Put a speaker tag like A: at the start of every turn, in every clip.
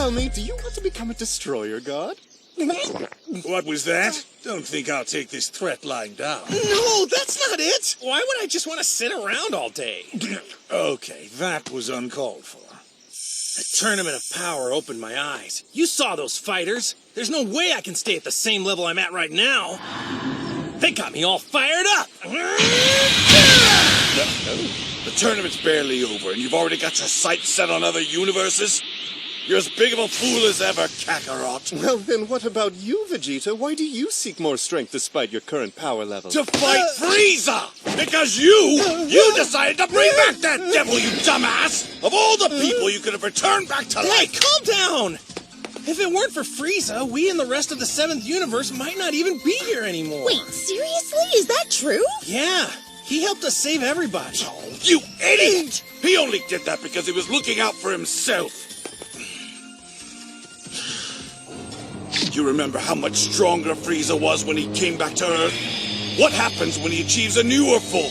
A: tell me, do you want to become a destroyer god?
B: What was that? Don't think I'll take this threat lying down.
C: No, that's not it. Why would I just want to sit around all day?
B: Okay, that was uncalled for.
C: The Tournament of Power opened my eyes. You saw those fighters. There's no way I can stay at the same level I'm at right now. They got me all fired up.
B: No. The tournament's barely over, and you've already got your sights set on other universes? You're as big of a fool as ever, Kakarot.
A: Well, then what about you, Vegeta? Why do you seek more strength despite your current power level?
B: To fight Frieza! Because you decided to bring back that devil, you dumbass! Of all the people you could have returned back to life!
C: Hey, calm down! If it weren't for Frieza, we and the rest of the 7th universe might not even be here anymore.
D: Wait, seriously? Is that true?
C: Yeah, he helped us save everybody.
B: Oh, you idiot! He only did that because he was looking out for himself. You remember how much stronger Frieza was when he came back to Earth? What happens when he achieves a newer form?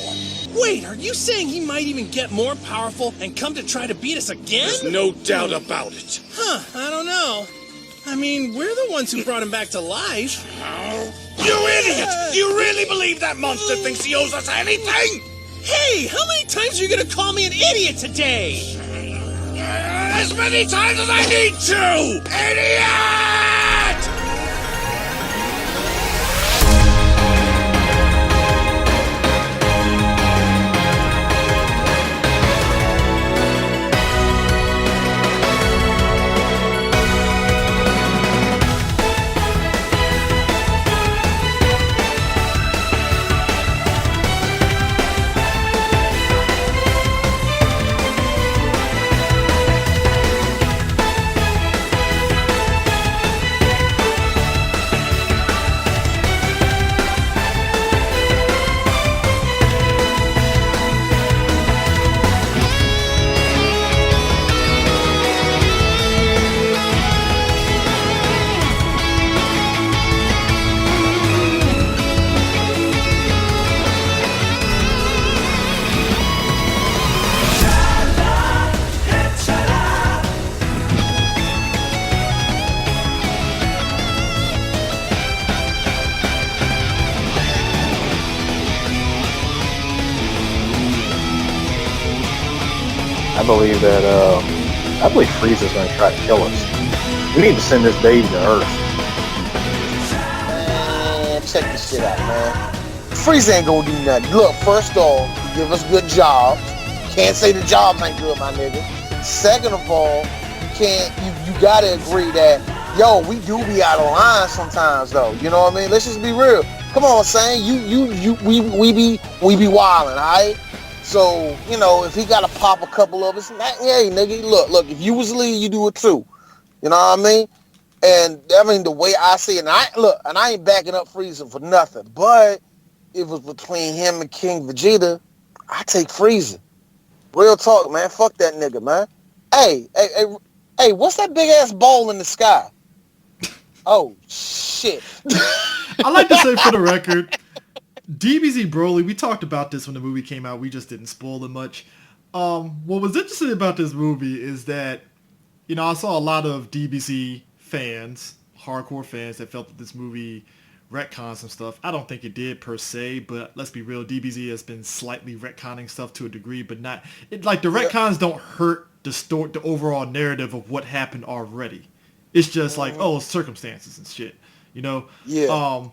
C: Wait, are you saying he might even get more powerful and come to try to beat us again?
B: There's no doubt about it.
C: Huh, I don't know. I mean, we're the ones who brought him back to life.
B: Oh, you idiot! Do you really believe that monster thinks he owes us anything?
C: Hey, how many times are you gonna call me an idiot today?
B: As many times as I need to! Idiot!
E: I believe Frieza's gonna try to kill us. We need to send this baby to Earth.
F: Man, check this shit out, man. Frieza ain't gonna do nothing. Look, first off, he give us good jobs. Can't say the jobs ain't good, my nigga. Second of all, you gotta agree that, yo, we do be out of line sometimes, though. You know what I mean? Let's just be real. Come on, Sam. We be wildin', alright? So, you know, if he gotta pop a couple of us, hey, nigga, look, if you was lead, you do it too. You know what I mean? And, I mean, the way I see it, and I ain't backing up Frieza for nothing, but if it was between him and King Vegeta, I take Frieza. Real talk, man. Fuck that nigga, man. Hey, what's that big-ass ball in the sky? Oh, shit.
G: I like to say for the record, DBZ Broly, we talked about this when the movie came out. We just didn't spoil it much. What was interesting about this movie is that, you know, I saw a lot of DBZ fans, hardcore fans, that felt that this movie retcons some stuff. I don't think it did per se, but let's be real, DBZ has been slightly retconning stuff to a degree, but not... Like, the retcons don't hurt the overall narrative of what happened already. It's just like, oh, circumstances and shit, you know?
F: Yeah.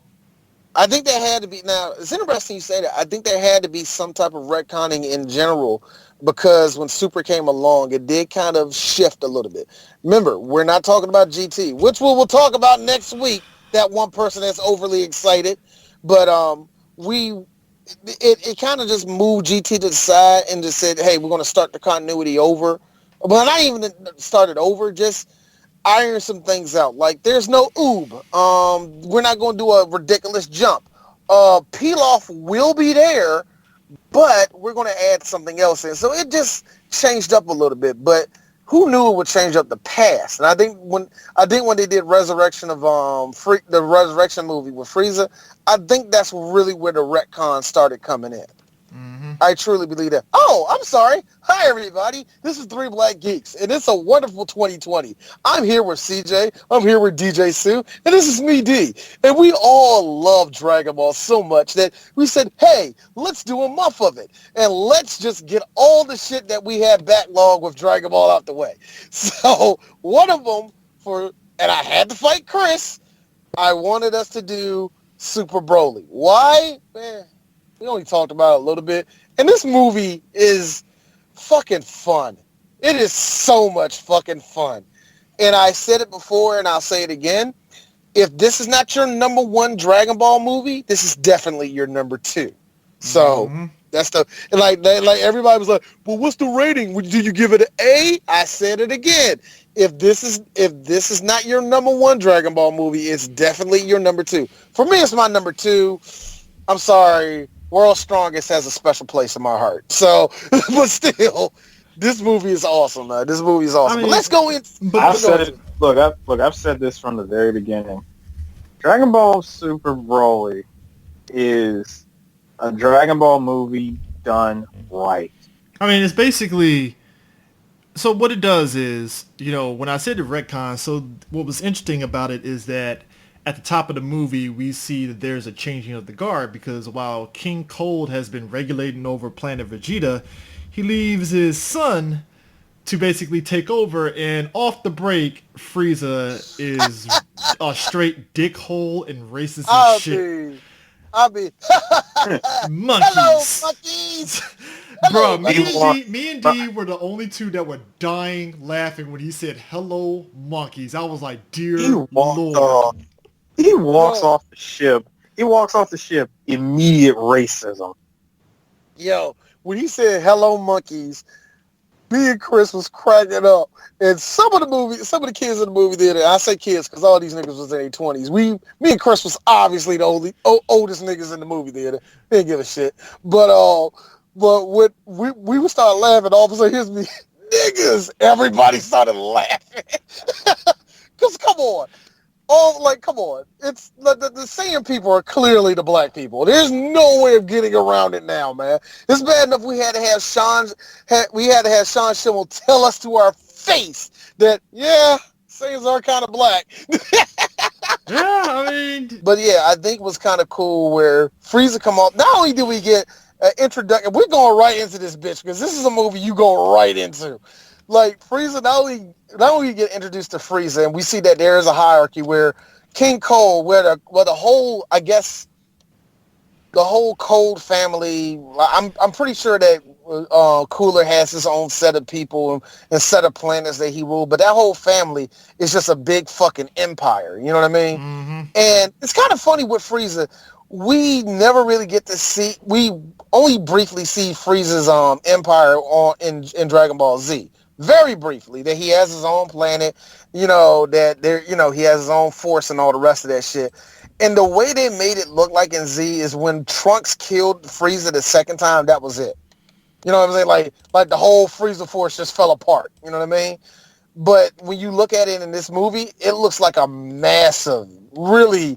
F: I think there had to be, now, it's interesting you say that. I think there had to be some type of retconning in general, because when Super came along, it did kind of shift a little bit. Remember, we're not talking about GT, which we'll talk about next week, that one person that's overly excited. But it kind of just moved GT to the side and just said, hey, we're going to start the continuity over. But not even started over, just iron some things out. Like, there's no oob. We're not going to do a ridiculous jump. Pilaf will be there, but we're going to add something else in. So it just changed up a little bit. But who knew it would change up the past? And I think when they did Resurrection of the Resurrection movie with Frieza, I think that's really where the retcon started coming in.
G: Mm-hmm.
F: I truly believe that. Oh, I'm sorry. Hi, everybody. This is Three Black Geeks, and it's a wonderful 2020. I'm here with CJ. I'm here with DJ Sue, and this is me, D. And we all love Dragon Ball so much that we said, hey, let's do a month of it, and let's just get all the shit that we had backlogged with Dragon Ball out the way. So one of them and I had to fight Chris, I wanted us to do Super Broly. Why? Man, we only talked about it a little bit. And this movie is fucking fun. It is so much fucking fun. And I said it before and I'll say it again. If this is not your number one Dragon Ball movie, this is definitely your number two. So that's like everybody was like, well, what's the rating? Do you give it an A? I said it again. If this is not your number one Dragon Ball movie, it's definitely your number two. For me, it's my number two. I'm sorry. World's Strongest has a special place in my heart. So, but still, this movie is awesome, man. This movie is awesome. I mean, but let's go in.
E: I've said it. Look, I've said this from the very beginning. Dragon Ball Super Broly is a Dragon Ball movie done right.
G: I mean, it's basically... So what it does is, when I said the retcon, so what was interesting about it is that at the top of the movie, we see that there's a changing of the guard because while King Cold has been regulating over Planet Vegeta, he leaves his son to basically take over, and off the break, Frieza is a straight dickhole and racist as shit.
F: I'll be
G: monkeys.
F: Hello, monkeys.
G: Bro, me and D were the only two that were dying laughing when he said, hello, monkeys. I was like, dear Lord.
E: He walks off the ship. He walks off the ship, immediate racism.
F: Yo, when he said, hello, monkeys, me and Chris was cracking up. And some of the kids in the movie theater, I say kids because all these niggas was in their 20s. Me and Chris was obviously the oldest niggas in the movie theater. They didn't give a shit. But when we would start laughing, all of a sudden, here's me, niggas. Everybody started laughing. Because come on. Come on. It's the same people are clearly the black people. There's no way of getting around it now, man. It's bad enough we had to have Sean Schimmel tell us to our face that, yeah, Saiyans are kind of black.
G: Yeah, I mean...
F: But yeah, I think it was kind of cool where Frieza come off. Not only did we get an introduction, we're going right into this bitch because this is a movie you go right into. Like, Frieza, not only you get introduced to Frieza, and we see that there is a hierarchy where King Cold, where the whole, I guess, the whole Cold family, I'm pretty sure that Cooler has his own set of people and set of planets that he ruled, but that whole family is just a big fucking empire, you know what I mean? Mm-hmm. And it's kind of funny with Frieza. We never really get to see, we only briefly see Frieza's empire in Dragon Ball Z. Very briefly, that he has his own planet, that he has his own force and all the rest of that shit. And the way they made it look like in Z is when Trunks killed Frieza the second time, that was it. You know what I'm saying? Like the whole Frieza force just fell apart. You know what I mean? But when you look at it in this movie, it looks like a massive, really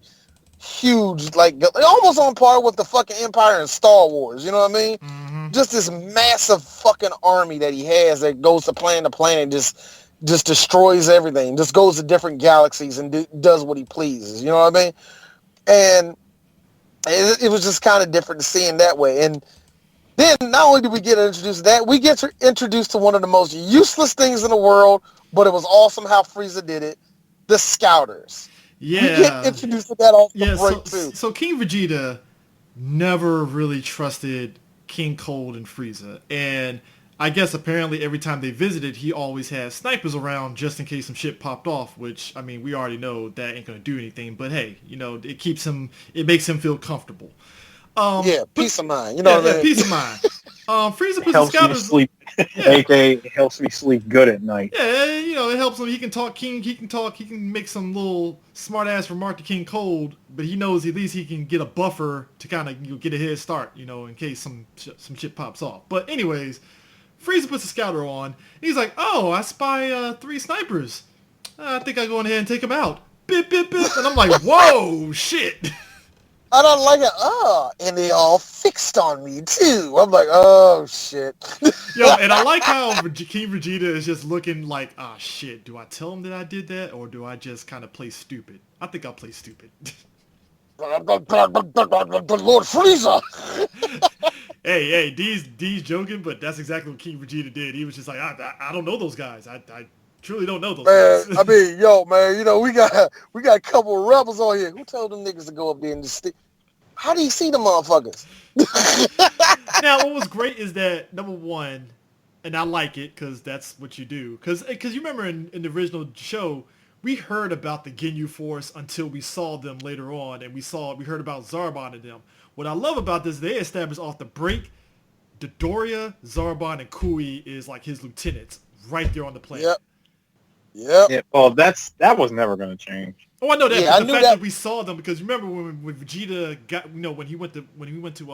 F: huge, like almost on par with the fucking Empire in Star Wars. You know what I mean? Mm-hmm. Just this massive fucking army that he has that goes to planet to planet and just destroys everything. Just goes to different galaxies and does what he pleases. You know what I mean? And it was just kind of different to see in that way. And then not only did we get introduced to that, we get introduced to one of the most useless things in the world, but it was awesome how Frieza did it, the Scouters.
G: Yeah.
F: We get introduced to that off the break, too.
G: So King Vegeta never really trusted King Cold and Frieza. And I guess apparently every time they visited, he always had snipers around just in case some shit popped off, which, I mean, we already know that ain't going to do anything. But hey, it makes him feel comfortable.
F: Peace of mind. You know what I mean?
G: Peace of mind. Frieza puts
E: helps
G: the
E: me sleep, aka it helps me sleep good at night.
G: Yeah, it helps him. He can talk King. He can make some little smart ass remark to King Cold, but he knows at least he can get a buffer to kind of get a head start, in case some shit pops off. But anyways, Frieza puts the scouter on. He's like, oh, I spy 3 snipers. I think I'll go ahead and take them out. Bip, bip, bip. And I'm like, whoa, shit.
F: I don't like it. And they all fixed on me too. I'm like, oh shit.
G: Yo, and I like how King Vegeta is just looking like, ah, shit. Do I tell him that I did that, or do I just kind of play stupid? I think I'll play stupid.
F: Lord Frieza.
G: Hey, D's joking, but that's exactly what King Vegeta did. He was just like, I don't know those guys. I truly don't know those
F: Man,
G: guys.
F: I mean, yo, man, you know, we got a couple of rebels on here. Who told them niggas to go up there and just how do you see the motherfuckers?
G: Now, what was great is that, number one, and I like it because that's what you do. Because you remember in the original show, we heard about the Ginyu Force until we saw them later on, and we heard about Zarbon and them. What I love about this, they established off the break, Dodoria, Zarbon, and Kui is like his lieutenants right there on the planet.
F: Yep.
E: Yeah, well, that was never going to change.
G: Oh, I know that.
F: Yeah,
G: But the fact that we saw them, because remember when Vegeta got, when he went to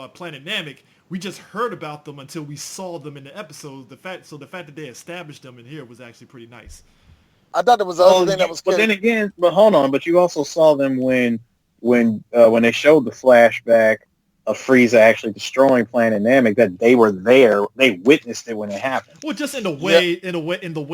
G: Planet Namek, we just heard about them until we saw them in the episodes. The fact that they established them in here was actually pretty nice.
F: I thought there was the other thing that was.
E: But then again, hold on. But you also saw them when they showed the flashback of Frieza actually destroying Planet Namek, that they were there. They witnessed it when it happened.
G: Well, just in the way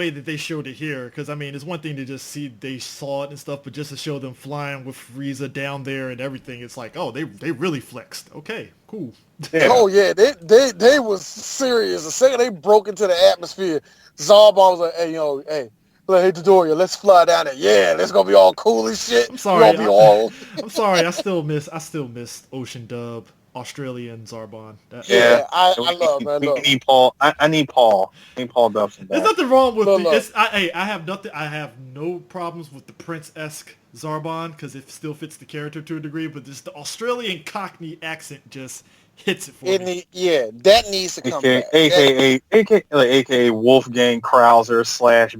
G: that they showed it here, because I mean, it's one thing to just see they saw it and stuff, but just to show them flying with Frieza down there and everything, it's like, oh, they really flexed. Okay, cool.
E: Yeah.
F: Oh yeah, they was serious. The second they broke into the atmosphere, Zarbon was like, hey, Dodoria, let's fly down there. Yeah, let's gonna be all cool and shit.
G: I'm sorry.
F: I'm
G: sorry. I still miss Ocean Dub, Australian Zarbon.
F: Yeah, I love, man.
E: We need Paul. I need Paul. I need Paul Dobson back.
G: There's nothing wrong with
F: Look.
G: I have nothing. I have no problems with the Prince-esque Zarbon because it still fits the character to a degree. But just the Australian Cockney accent just hits it for me.
F: That needs to come back.
E: AKA Wolfgang Krauser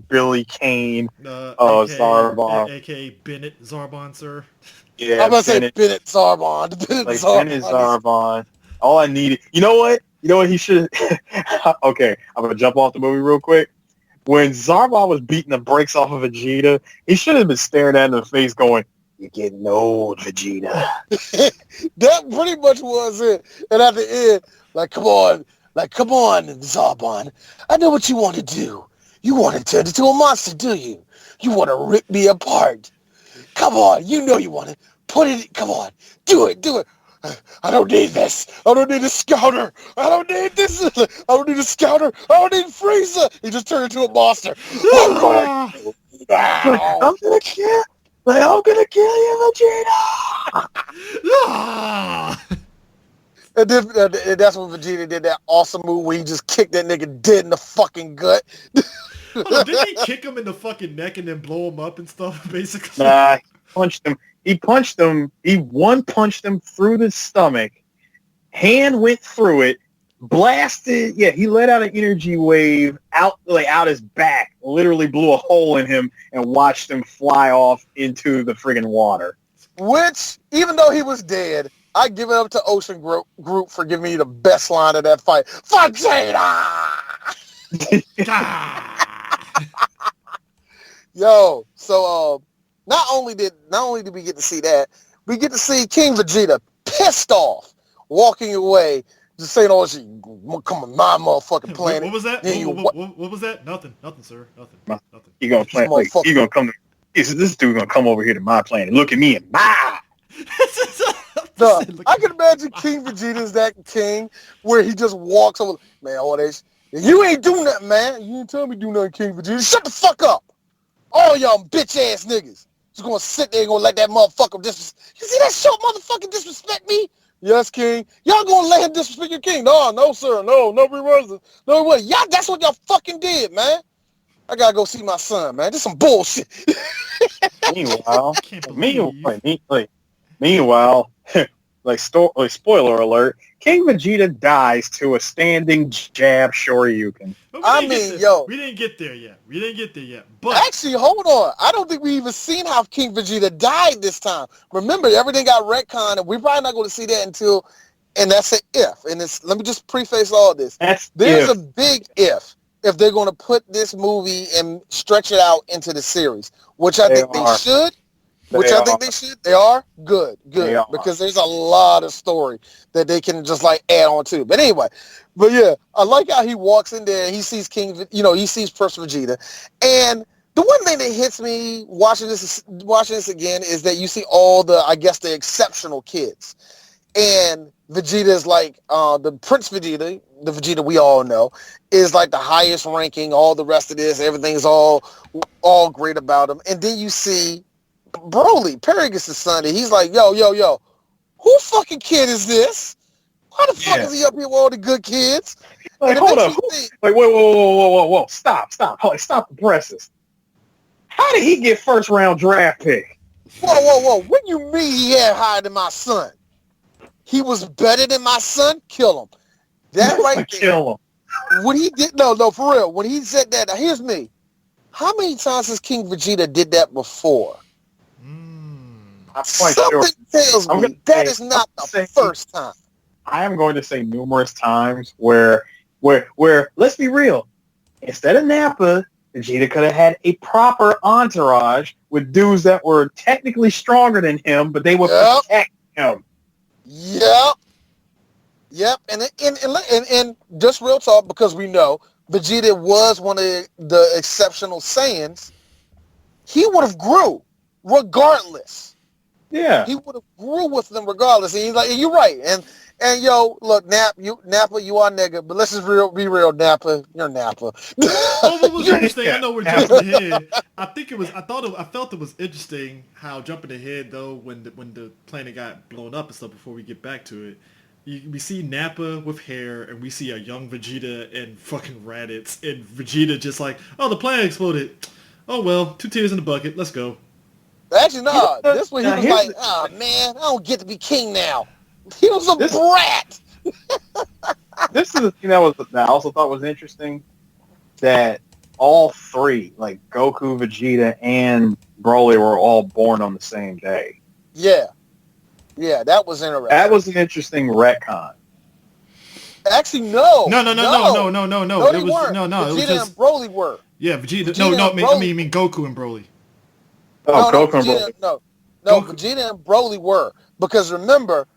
E: / Billy Kane Zarbon.
G: AKA Bennett Zarbon, sir.
E: Yeah,
F: I'm gonna say Bennett Zarbon.
E: Bennett Zarbon. All I needed. You know what? He should. Okay, I'm gonna jump off the movie real quick. When Zarbon was beating the brakes off of Vegeta, he should have been staring at him in the face, going, "You're getting old, Vegeta."
F: That pretty much was it. And at the end, come on, Zarbon. I know what you want to do. You want to turn into a monster, do you? You want to rip me apart. Come on, you know you want it. Put it, come on. Do it. I don't need this. I don't need a scouter. I don't need this. I don't need a scouter. I don't need Frieza. He just turned into a monster. I'm gonna kill you, Vegeta. And that's when Vegeta did that awesome move where he just kicked that nigga dead in the fucking gut.
G: Didn't he kick him in the fucking neck and then blow him up and stuff, basically?
E: Nah, he punched him. He one-punched him through the stomach. Hand went through it. Blasted. Yeah, he let out an energy wave out his back. Literally blew a hole in him and watched him fly off into the friggin' water.
F: Which, even though he was dead, I give it up to Ocean Group for giving me the best line of that fight. Vegeta! Yo, so not only did we get to see that, we get to see King Vegeta pissed off, walking away, just saying, "Oh, she come on my motherfucking planet."
G: What was that? What was that? Nothing, sir. Nothing.
E: He gonna plan. He gonna come. This dude gonna come over here to my planet. Look at me and my.
F: I can imagine King Vegeta is that king where he just walks over. Man, all this. You ain't do nothing, man. You didn't tell me do nothing, King Vegeta. Shut the fuck up. All y'all bitch ass niggas. Just gonna sit there and gonna let that motherfucker disrespect. You see that short motherfucker disrespect me? Yes, King. Y'all gonna let him disrespect your king? No, sir. No reverse. No way. Y'all, that's what y'all fucking did, man. I gotta go see my son, man. This some bullshit.
E: Meanwhile, spoiler alert, King Vegeta dies to a standing jab Shoryuken.
G: We didn't get there yet. But
F: actually, hold on. I don't think we even seen how King Vegeta died this time. Remember, everything got retconned, and we're probably not going to see that until. And that's an if. And let me just preface all this. There's a big if they're going to put this movie and stretch it out into the series, which I think they should. Which I think they should. They are good,
E: They are.
F: because there's a lot of story that they can just like add on to. But anyway, but yeah, I like how he walks in there and he sees he sees Prince Vegeta, and the one thing that hits me watching this again is that you see all the, I guess, the exceptional kids, and Vegeta is like the Prince Vegeta, the Vegeta we all know, is like the highest ranking. All the rest of this, everything's all great about him, and then you see Broly, Paragus' son, and he's like, yo, who fucking kid is this? Why the fuck is he up here with all the good kids?
E: Like, hold up. Like, whoa. Stop. Hold, stop the presses. How did he get first round draft pick?
F: Whoa. What do you mean he had higher than my son? He was better than my son? Kill him. That right there.
E: Kill him.
F: When he did, no, for real. When he said that, now here's me. How many times has King Vegeta did that before?
E: I'm quite
F: Something
E: sure.
F: tells me that is not the first time.
E: I am going to say numerous times where let's be real. Instead of Nappa, Vegeta could have had a proper entourage with dudes that were technically stronger than him, but they would protect him.
F: Yep. And just real talk, because we know Vegeta was one of the exceptional Saiyans, he would have grew regardless.
E: Yeah.
F: He would have grew with them regardless. And he's like, you're right. And yo, look, Nappa, you are nigga, but let's just be real, Nappa. You're Nappa.
G: Oh, what was interesting? I know we're jumping ahead. I felt it was interesting how jumping ahead though, when the planet got blown up and stuff. Before we get back to it, we see Nappa with hair, and we see a young Vegeta and fucking Raditz, and Vegeta just like, oh, the planet exploded. Oh well, 2 tears in the bucket. Let's go.
F: Actually, no. This one, he was like, oh, man, I don't get to be king now. He was a brat.
E: This is the thing that I also thought was interesting, that all three, like Goku, Vegeta, and Broly, were all born on the same day.
F: Yeah, that was interesting.
E: That was an interesting retcon.
F: Actually, no.
G: No.
F: No, they weren't.
G: No.
F: Vegeta
G: It was just,
F: and Broly were.
G: Yeah, Vegeta. I mean Goku and Broly.
E: Goku and Broly.
F: No, Vegeta and Broly were, because remember,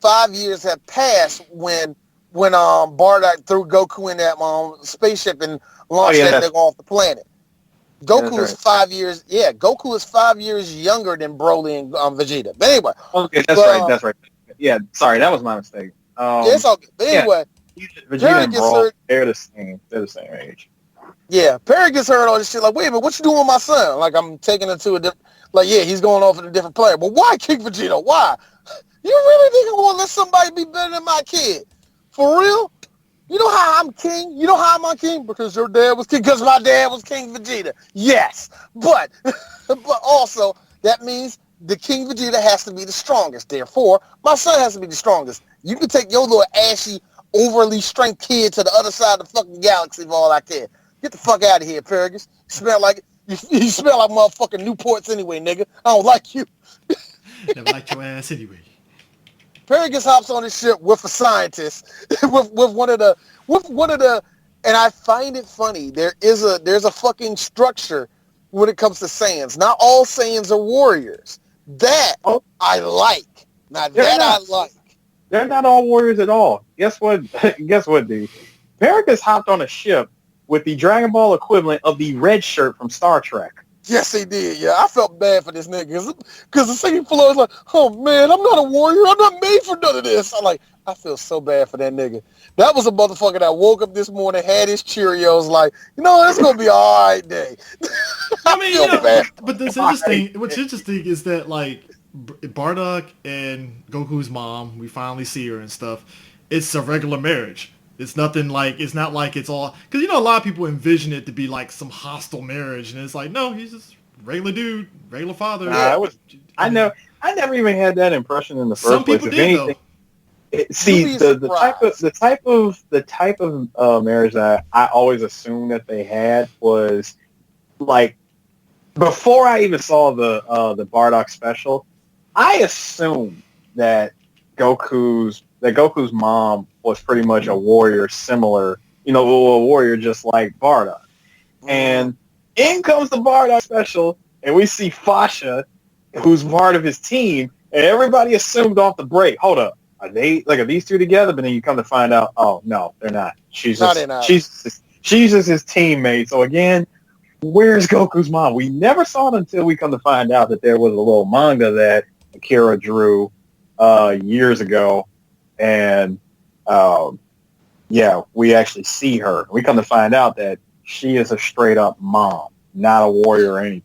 F: 5 years had passed when Bardock threw Goku in that spaceship and launched that nigga off the planet. Goku is 5 years. Yeah, Goku is 5 years younger than Broly and Vegeta. But anyway.
E: Okay, that's right. Yeah, sorry, that was my mistake.
F: It's all good. But anyway,
E: Vegeta and Broly, they're the same age.
F: Yeah, Perry gets heard all this shit. Like, wait a minute, what you doing with my son? Like, I'm taking him to a different. Like, yeah, he's going off with a different player. But why King Vegeta? Why? You really think I'm going to let somebody be better than my kid? For real? You know how I'm king? You know how I'm king? Because your dad was king. Because my dad was King Vegeta. Yes. But also, that means the King Vegeta has to be the strongest. Therefore, my son has to be the strongest. You can take your little ashy, overly strength kid to the other side of the fucking galaxy for all I care. Get the fuck out of here, Paragus. You smell like motherfucking Newports anyway, nigga. I don't like you.
G: Never liked your ass anyway.
F: Paragus hops on his ship with a scientist, with one of the, and I find it funny. There's a fucking structure when it comes to Saiyans. Not all Saiyans are warriors. That I like. Now that I like.
E: They're not all warriors at all. Guess what? Dude? Paragus hopped on a ship with the Dragon Ball equivalent of the red shirt from Star Trek.
F: Yes, they did. Yeah, I felt bad for this nigga because the second floor is like, oh man, I'm not a warrior. I'm not made for none of this. I feel so bad for that nigga. That was a motherfucker that woke up this morning, had his Cheerios, like, it's gonna be an all right day.
G: I mean, but what's interesting is that like Bardock and Goku's mom, we finally see her and stuff. It's a regular marriage. It's not like it's all, because a lot of people envision it to be like some hostile marriage, and it's like, no, he's just regular dude, regular father.
E: I never even had that impression in the first place.
G: Some people did
E: though. The type of marriage that I always assumed that they had was like, before I even saw the Bardock special, I assumed that Goku's mom was pretty much a warrior, similar, a warrior just like Bardock. And in comes the Bardock special, and we see Fasha, who's part of his team, and everybody assumed off the break, hold up, are these two together? But then you come to find out, oh no, they're not. She's just his teammate. So again, where's Goku's mom? We never saw it until we come to find out that there was a little manga that Akira drew years ago, and we actually see her. We come to find out that she is a straight up mom, not a warrior or anything.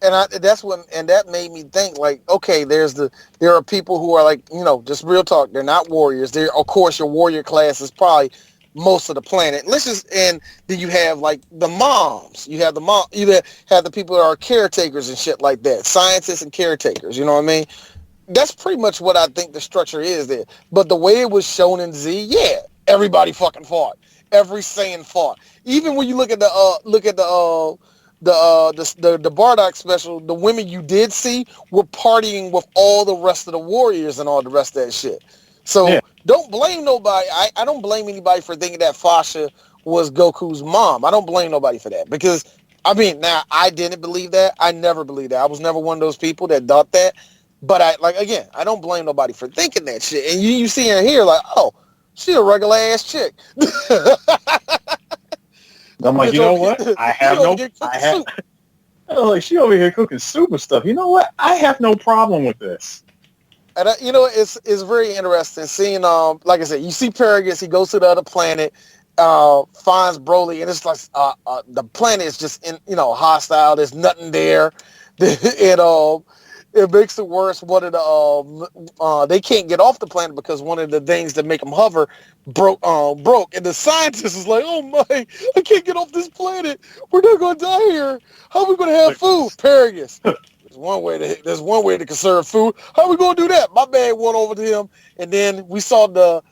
F: And that made me think, like, okay, there are people who are like, just real talk. They're not warriors. Of course, your warrior class is probably most of the planet. And then you have like the moms. You have the people that are caretakers and shit like that. Scientists and caretakers. You know what I mean? That's pretty much what I think the structure is there. But the way it was shown in Z, yeah, everybody fucking fought. Every Saiyan fought. Even when you look at the Bardock special, the women you did see were partying with all the rest of the warriors and all the rest of that shit. So don't blame nobody. I don't blame anybody for thinking that Fasha was Goku's mom. I don't blame nobody for that, because I didn't believe that. I never believed that. I was never one of those people that thought that. But I don't blame nobody for thinking that shit. And you see her here like, oh, she a regular ass chick.
E: I'm like, you know what? She over here cooking soup and stuff. You know what? I have no problem with this.
F: And it's very interesting seeing, like I said, you see Paragus, he goes to the other planet, finds Broly, and it's like the planet is just hostile. There's nothing there. It makes it worse. One of the they can't get off the planet because one of the things that make them hover broke, and the scientist is like, "Oh my, I can't get off this planet. We're not gonna die here. How are we gonna have food?" Paragus, there's one way to conserve food. How are we gonna do that? My man went over to him, and then we saw the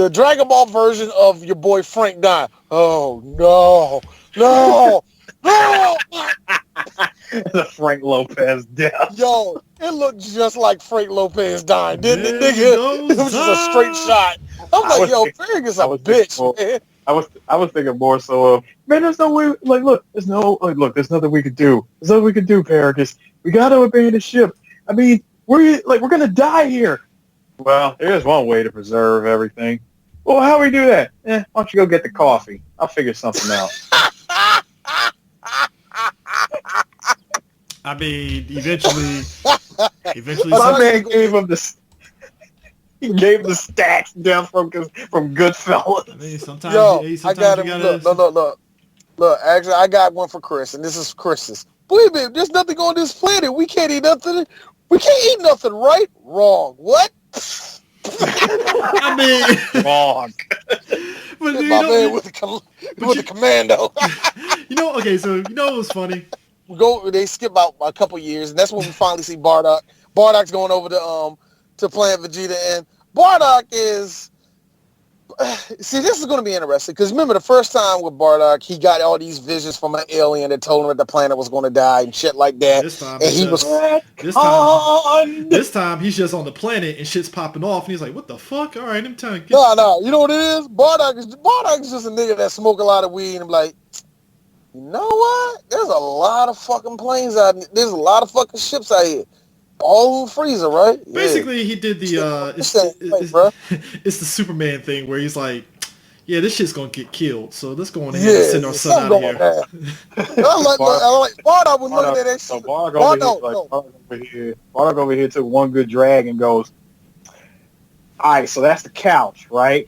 F: Dragon Ball version of your boy Frank die. Oh no.
E: The Frank Lopez death.
F: Yo, it looked just like Frank Lopez dying, didn't it, nigga? It was just a straight shot. I'm like, yo, Paragus a bitch, man.
E: I was thinking more so of, man, there's no way, there's nothing we could do. There's nothing we could do, Paragus. We got to abandon the ship. I mean, we're going to die here. Well, there's one way to preserve everything. Well, how do we do that? Why don't you go get the coffee? I'll figure something out.
G: I mean, eventually.
E: My man gave him he gave the stacks down from Goodfellas.
G: I mean, sometimes
F: I got him. Look. Actually, I got one for Chris, and this is Chris's. Wait a minute, there's nothing on this planet. We can't eat nothing. We can't eat nothing, right? Wrong. What?
G: I mean,
E: wrong.
G: But
F: my man with the commando.
G: Okay, so it was funny.
F: They skip out a couple years, and that's when we finally see Bardock. Bardock's going over to Planet Vegeta, and Bardock is... See, this is going to be interesting, because remember the first time with Bardock, he got all these visions from an alien that told him that the planet was going to die and shit like that.
G: This time he's just on the planet and shit's popping off, and he's like, what the fuck? All right, I'm telling you.
F: No, you know what it is? Bardock is just a nigga that smoke a lot of weed and be like, you know what? There's a lot of fucking planes out here. There's a lot of fucking ships out here. All in freezer, right?
G: Basically, he did the it's the Superman thing where he's like, yeah, this shit's gonna get killed, so let's go on ahead and send our son out of here.
F: Bardock was looking at that shit.
E: So Bardock over here took one good drag and goes, all right, so that's the couch, right?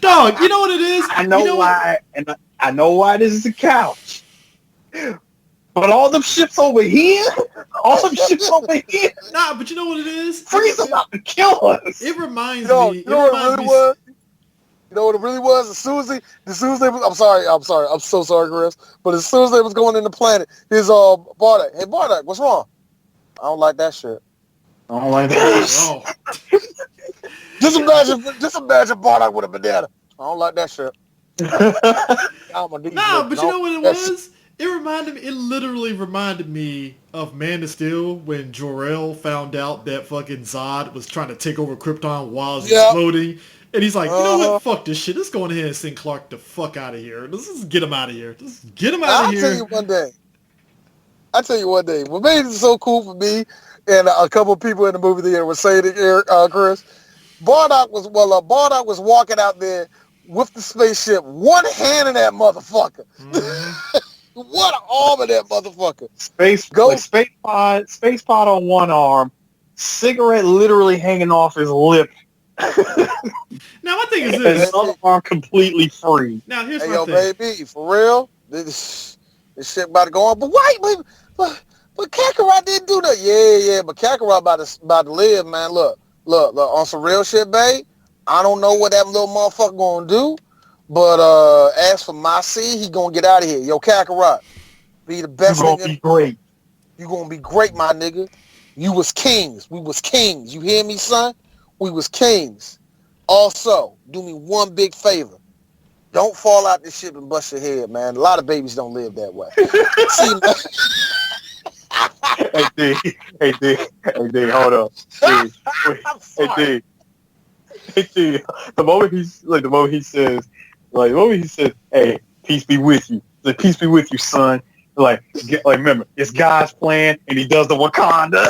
G: Dog, you know what it is?
E: I know why, and I know why this is a couch. But all them ships over here?
G: Nah, but you know what it is?
E: Freeze about to kill us.
G: It reminds me.
F: You know what it really was? As soon as they was, I'm so sorry, Chris. But as soon as they was going in the planet, his Bardock, hey Bardock, what's wrong? I don't like that shit.
E: I don't like that.
F: Just imagine Bardock with a banana. I don't like that shit.
G: Nah, but you know what it was? It literally reminded me of Man of Steel when Jor-El found out that fucking Zod was trying to take over Krypton while it was exploding. And he's like, you know what? Fuck this shit. Let's go ahead and send Clark the fuck out of here. Let's just get him out of here. Just get him out of here.
F: I'll tell you one thing. I tell you one thing. What made it so cool for me, and a couple of people in the movie theater were saying it, Chris. Bardock was walking out there with the spaceship, one hand in that motherfucker.
G: Mm-hmm.
F: What an arm in that motherfucker.
E: Space pod on one arm, cigarette literally hanging off his lip.
G: Now my thing is
E: And
G: this.
E: the other arm completely free.
G: Now here's
F: Hey,
G: my
F: yo,
G: thing.
F: baby, for real? This shit about to go on. But wait, but Kakarot didn't do that. Yeah, but Kakarot about to live, man. Look, on some real shit, babe. I don't know what that little motherfucker gonna do, but as for my seed, he gonna get out of here. Yo, Kakarot, be the best.
E: You're gonna be great.
F: You gonna be great, my nigga. You was kings. We was kings. You hear me, son? We was kings. Also, do me one big favor. Don't fall out this ship and bust your head, man. A lot of babies don't live that way. See,
E: Hey, D, hold up. Hey, D. The moment he says, hey, peace be with you. Like, peace be with you, son. Like, remember, it's God's plan, and he does the Wakanda.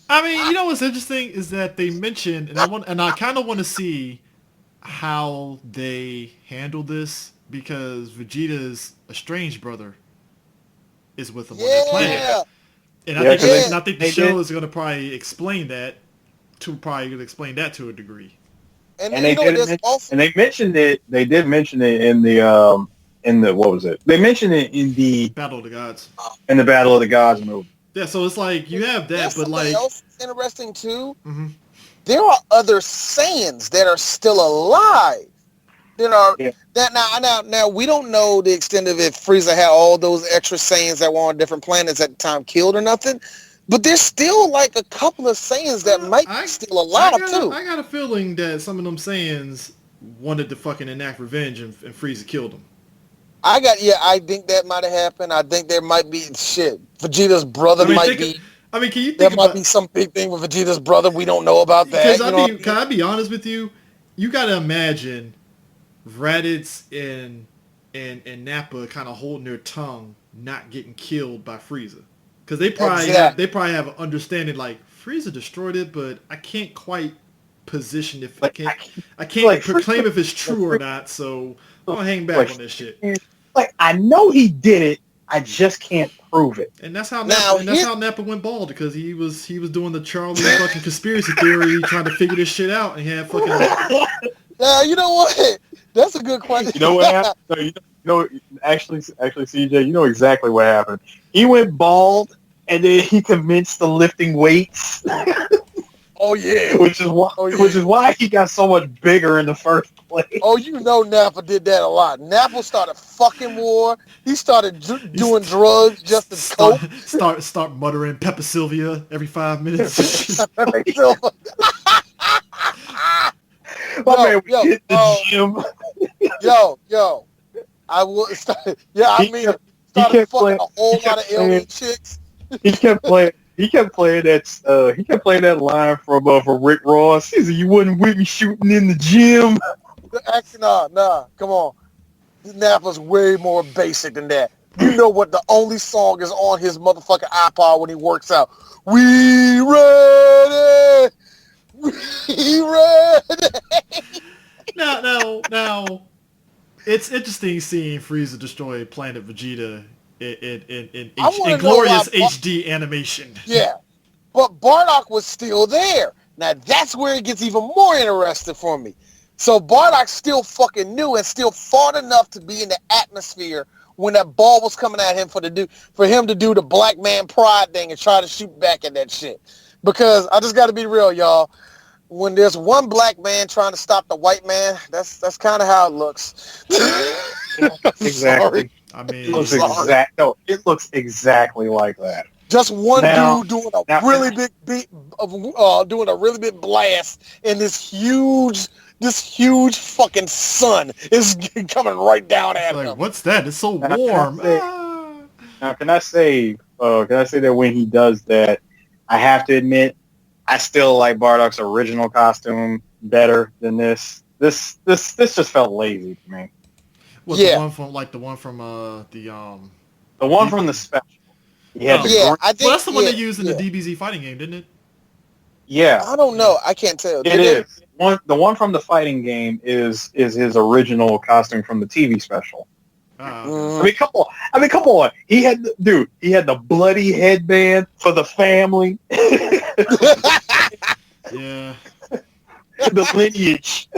G: I mean, you know what's interesting is that they mentioned, and I kind of want to see how they handle this, because Vegeta's estranged brother is with him on that planet, and I think the show is going to probably explain that to a degree.
F: And
E: they mentioned it. They did mention it in the what was it? They mentioned it in the
G: Battle of the Gods.
E: In the Battle of the Gods movie.
G: Yeah, so it's like you have that, but like
F: else interesting too.
G: Mm-hmm.
F: There are other Saiyans that are still alive. Now we don't know the extent of if Frieza had all those extra Saiyans that were on different planets at the time killed or nothing. But there's still like a couple of Saiyans that might be still alive too.
G: I got a feeling that some of them Saiyans wanted to fucking enact revenge and Frieza killed them.
F: I think that might have happened. I think there might be Vegeta's brother might be.
G: I mean, can you think
F: there might be some big thing with Vegeta's brother? We don't know about that.
G: Can I be honest with you? You got to imagine Raditz and Nappa kind of holding their tongue, not getting killed by Frieza, because they probably have an understanding like Frieza destroyed it, but I can't quite position if I can't like, proclaim if it's true or not. So I'm gonna hang back on this shit.
E: Like, I know he did it, I just can't prove it.
G: And that's how Nappa went bald, because he was doing the Charlie fucking conspiracy theory, trying to figure this shit out, and he had fucking.
F: Yeah, you know what? That's a good question.
E: You know what happened? Actually, CJ, you know exactly what happened. He went bald, and then he commenced the lifting weights.
F: Oh yeah,
E: which is why he got so much bigger in the first place.
F: Oh, you know Nappa did that a lot. Nappa started fucking war. He started doing drugs just to cope.
G: Start muttering Peppa Sylvia every 5 minutes.
F: Yo, I will start. Yeah, I mean, started fucking a whole lot of alien chicks.
E: He kept playing that line from Rick Ross. He said, "You wasn't with me shooting in the gym."
F: Actually, nah. Come on. Nappa's way more basic than that. You know what the only song is on his motherfucking iPod when he works out? We ready. We ready.
G: Now, it's interesting seeing Frieza destroy Planet Vegeta in glorious HD animation.
F: Yeah, but Bardock was still there. Now that's where it gets even more interesting for me. So Bardock still fucking knew and still fought enough to be in the atmosphere when that ball was coming at him for him to do the black man pride thing and try to shoot back at that shit. Because I just got to be real, y'all. When there's one black man trying to stop the white man, that's kind of how it looks.
E: Exactly.
F: Sorry.
G: I mean,
E: it looks exactly like that.
F: Just one dude doing a really big beat, doing a really big blast, and this huge fucking sun is coming right down at him.
G: What's that? It's so warm.
E: Now, can I say that when he does that, I have to admit, I still like Bardock's original costume better than this. This just felt lazy to me.
G: The one from
E: The one from the special. Yeah,
F: I think
G: Well, that's the one they used in
F: yeah.
G: the DBZ fighting game, didn't it?
E: Yeah,
F: I don't know. I can't tell.
E: it is. The one from the fighting game is his original costume from the TV special.
F: Mm.
E: I mean, come on. He had the bloody headband for the family.
G: Yeah.
E: The lineage.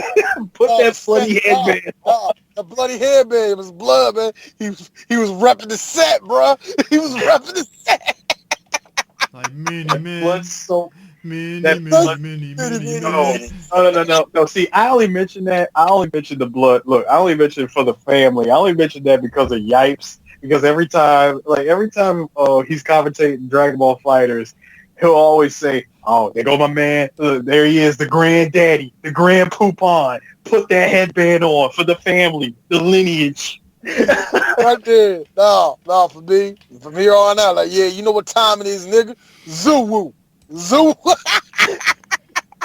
E: Put that bloody headband on.
F: The bloody headband. It was blood, man. He was repping the set, bro. He was repping the set.
G: Like mini man.
E: Blood soaked.
G: Mini.
E: No. See, I only mentioned that. I only mentioned the blood. Look, I only mentioned it for the family. I only mentioned that because of Yipes. Because every time he's commentating Dragon Ball Fighters, he'll always say, "Oh, there go my man. There he is, the granddaddy, the grand poupon. Put that headband on for the family, the lineage."
F: Right there. No, from here on out, like, yeah, you know what time it is, nigga? Zoo.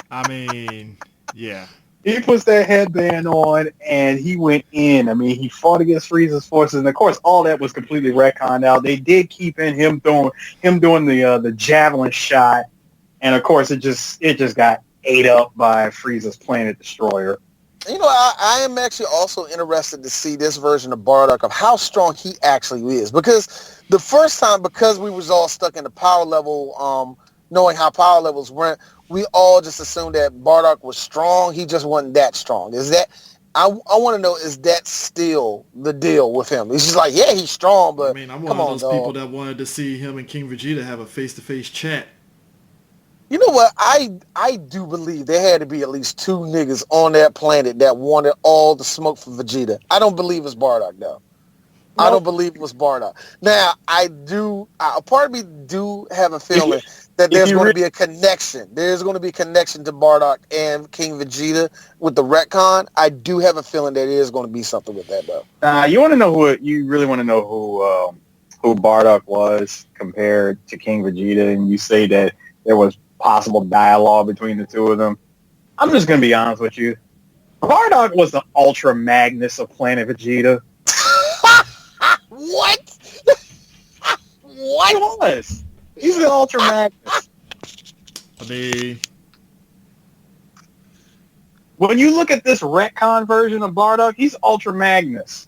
G: I mean, yeah.
E: He puts that headband on, and he went in. I mean, he fought against Frieza's forces, and of course, all that was completely retconned out. They did keep in him doing the javelin shot, and of course, it just got ate up by Frieza's Planet Destroyer.
F: You know, I am actually also interested to see this version of Bardock of how strong he actually is, because the first time, because we was all stuck in the power level, knowing how power levels went, we all just assumed that Bardock was strong. He just wasn't that strong. Is that, I want to know, is that still the deal with him? He's just like, yeah, he's strong, but
G: I mean, I'm one of those people that wanted to see him and King Vegeta have a face-to-face chat.
F: You know what? I do believe there had to be at least two niggas on that planet that wanted all the smoke for Vegeta. I don't believe it's Bardock, though. I don't believe it was Bardock. Now, a part of me do have a feeling that there's going to be a connection. There's going to be a connection to Bardock and King Vegeta with the retcon. I do have a feeling that there is going to be something with that, though.
E: You want to know you really want to know who Bardock was compared to King Vegeta, and you say that there was possible dialogue between the two of them. I'm just going to be honest with you. Bardock was the Ultra Magnus of Planet Vegeta.
F: What?
E: What? He was. He's the Ultra Magnus.
G: I mean,
E: when you look at this retcon version of Bardock, he's Ultra Magnus.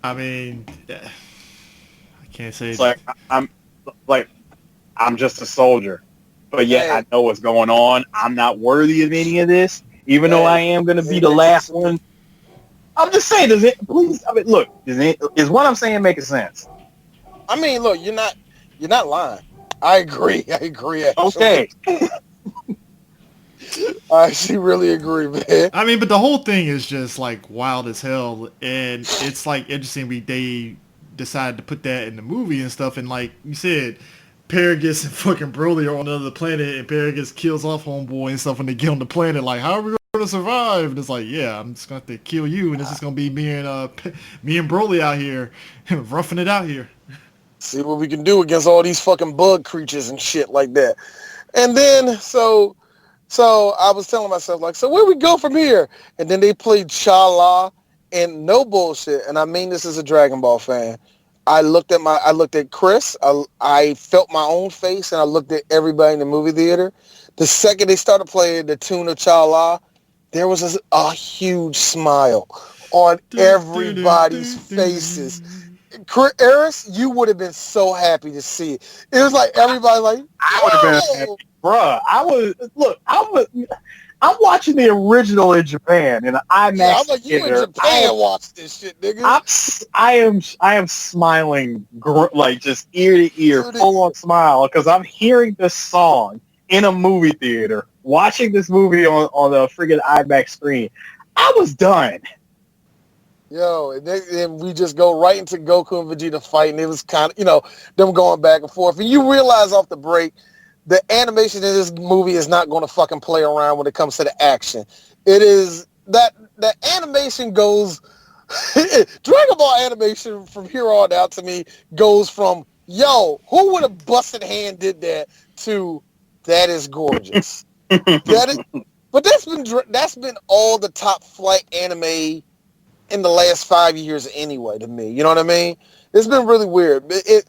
G: I mean, I can't say.
E: It's like I'm just a soldier, but yet I know what's going on. I'm not worthy of any of this, even though I am going to be the last one. I'm just saying, does it? Please, I mean, look, is what I'm saying making sense?
F: I mean, look, you're not lying. I agree. Actually.
E: Okay.
F: I actually really agree, man.
G: I mean, but the whole thing is just like wild as hell, and it's like interesting. They decided to put that in the movie and stuff, and like you said, Paragus and fucking Broly are on another planet, and Paragus kills off Homeboy and stuff when they get on the planet. Like, how are we going to survive? And it's like, yeah, I'm just going to have to kill you, and it's just going to be me and Broly out here, roughing it out here.
F: See what we can do against all these fucking bug creatures and shit like that. And then, so I was telling myself, like, so where we go from here? And then they played Sha-La, and no bullshit, and I mean this as a Dragon Ball fan. I looked at Chris, I felt my own face, and I looked at everybody in the movie theater. The second they started playing the tune of Sha-La, there was a huge smile on everybody's faces. Eris, you would have been so happy to see it. It was like everybody like,
E: I would have been happy. Bruh, I'm watching the original in Japan in an IMAX.
F: Yeah, I'm like, you in Japan watch this shit, nigga.
E: I am smiling like just ear to ear, full on smile, because I'm hearing this song in a movie theater, watching this movie on the freaking IMAX screen. I was done.
F: Yo, and we just go right into Goku and Vegeta fighting. It was kind of, them going back and forth. And you realize off the break, the animation in this movie is not going to fucking play around when it comes to the action. It is that the animation goes, Dragon Ball animation from here on out to me goes from, yo, who would have busted hand did that, to that is gorgeous. But that's been all the top flight anime in the last 5 years anyway to me. You know what I mean? It's been really weird. It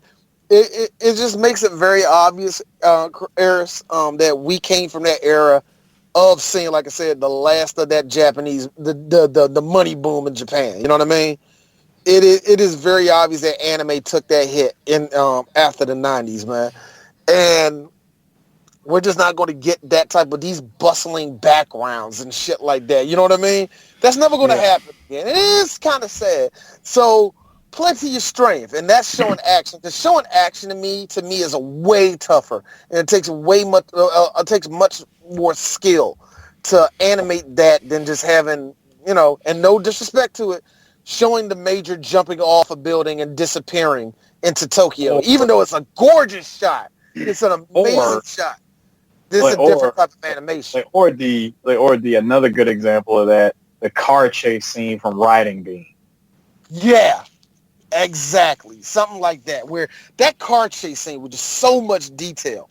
F: just makes it very obvious, Eris, that we came from that era of seeing, like I said, the last of that Japanese, the money boom in Japan. You know what I mean? It is very obvious that anime took that hit in after the 90s, man. And we're just not going to get that type of these bustling backgrounds and shit like that. You know what I mean? That's never going to happen again. It is kind of sad. So play to your strength, and that's showing action. Because showing action to me is a way tougher, and it takes much more skill to animate that than just having, you know, and no disrespect to it, showing the Major jumping off a building and disappearing into Tokyo. Even though it's a gorgeous shot, it's an amazing shot. This is a different type of animation.
E: Or the another good example of that, the car chase scene from Riding Beam.
F: Yeah, exactly. Something like that, where that car chase scene with just so much detail.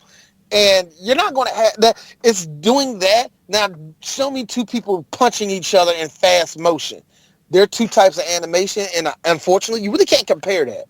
F: And you're not going to have that. It's doing that. Now, show me two people punching each other in fast motion. There are two types of animation, and unfortunately, you really can't compare that.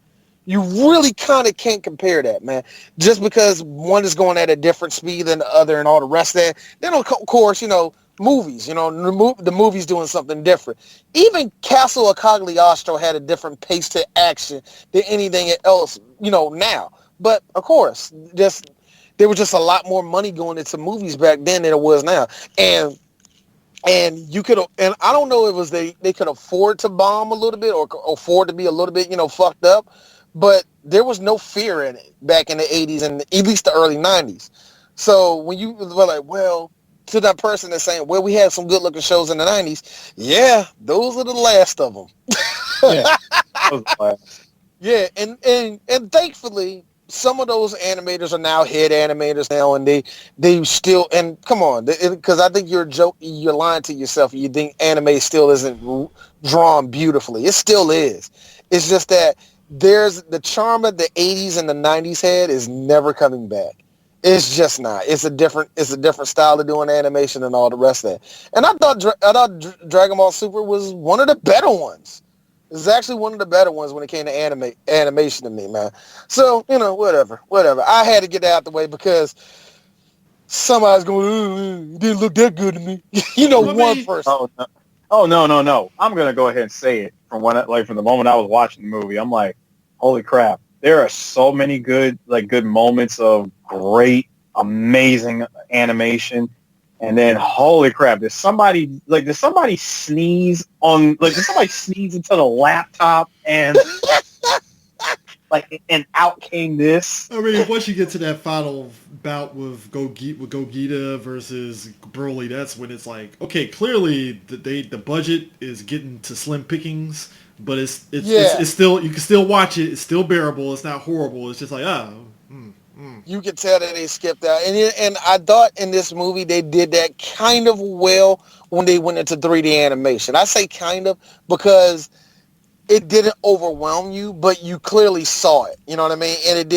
F: You really kind of can't compare that, man. Just because one is going at a different speed than the other and all the rest of that. Then, of course, you know, movies. You know, the movie's doing something different. Even Castle of Cagliostro had a different pace to action than anything else, you know, now. But, of course, there was just a lot more money going into movies back then than it was now. And you could, and I don't know if it was they could afford to bomb a little bit or afford to be a little bit, you know, fucked up. But there was no fear in it back in the 80s and at least the early 90s. So when you were like, well, to that person that's saying, well, we had some good looking shows in the 90s. Yeah, those are the last of them. Yeah, and thankfully, some of those animators are now head animators now, and they still, and come on, because I think you're lying to yourself. You think anime still isn't drawn beautifully. It still is. It's just that there's the charm of the 80s and the 90s had is never coming back. It's just not. It's a different style of doing animation and all the rest of that. And I thought Dragon Ball Super was one of the better ones. It was actually one of the better ones when it came to animation to me, man. So, you know, whatever. I had to get that out the way because somebody's going, it didn't look that good to me. You know, one person.
E: Oh, no. I'm going to go ahead and say it from the moment I was watching the movie. I'm like, holy crap. There are so many good moments of great, amazing animation. And then, holy crap, did somebody sneeze into the laptop and and out came this?
G: I mean, once you get to that final bout with Gogeta versus Broly, that's when it's like, okay, clearly the budget is getting to slim pickings, but it's still, you can still watch it. It's still bearable. It's not horrible. It's just like,
F: You can tell that they skipped out. And I thought in this movie they did that kind of well when they went into 3D animation. I say kind of because it didn't overwhelm you, but you clearly saw it. You know what I mean? And it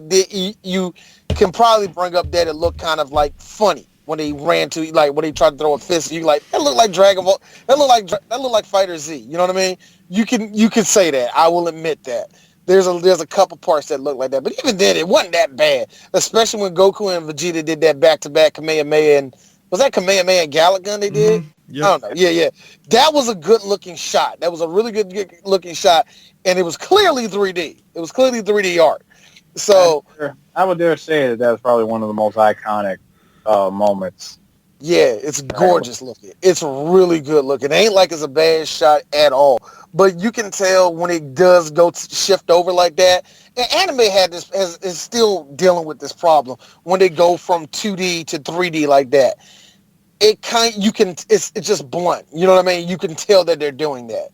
F: did. You can probably bring up that it looked kind of like funny when they ran to, like, when they tried to throw a fist. You like, that looked like Dragon Ball. That looked like Fighter Z. You know what I mean? You can say that. I will admit that. There's a couple parts that look like that, but even then, it wasn't that bad. Especially when Goku and Vegeta did that back-to-back Kamehameha, and was that Kamehameha and Galagun they did? Mm-hmm. Yep. I don't know. Yeah. That was a good-looking shot. That was a really good-looking shot, and it was clearly 3D. It was clearly 3D art. So
E: I would dare say that was probably one of the most iconic moments.
F: Yeah, it's gorgeous looking. It's really good looking. It ain't like it's a bad shot at all. But you can tell when it does go shift over like that. And anime is still dealing with this problem when they go from 2D to 3D like that. It's just blunt. You know what I mean? You can tell that they're doing that.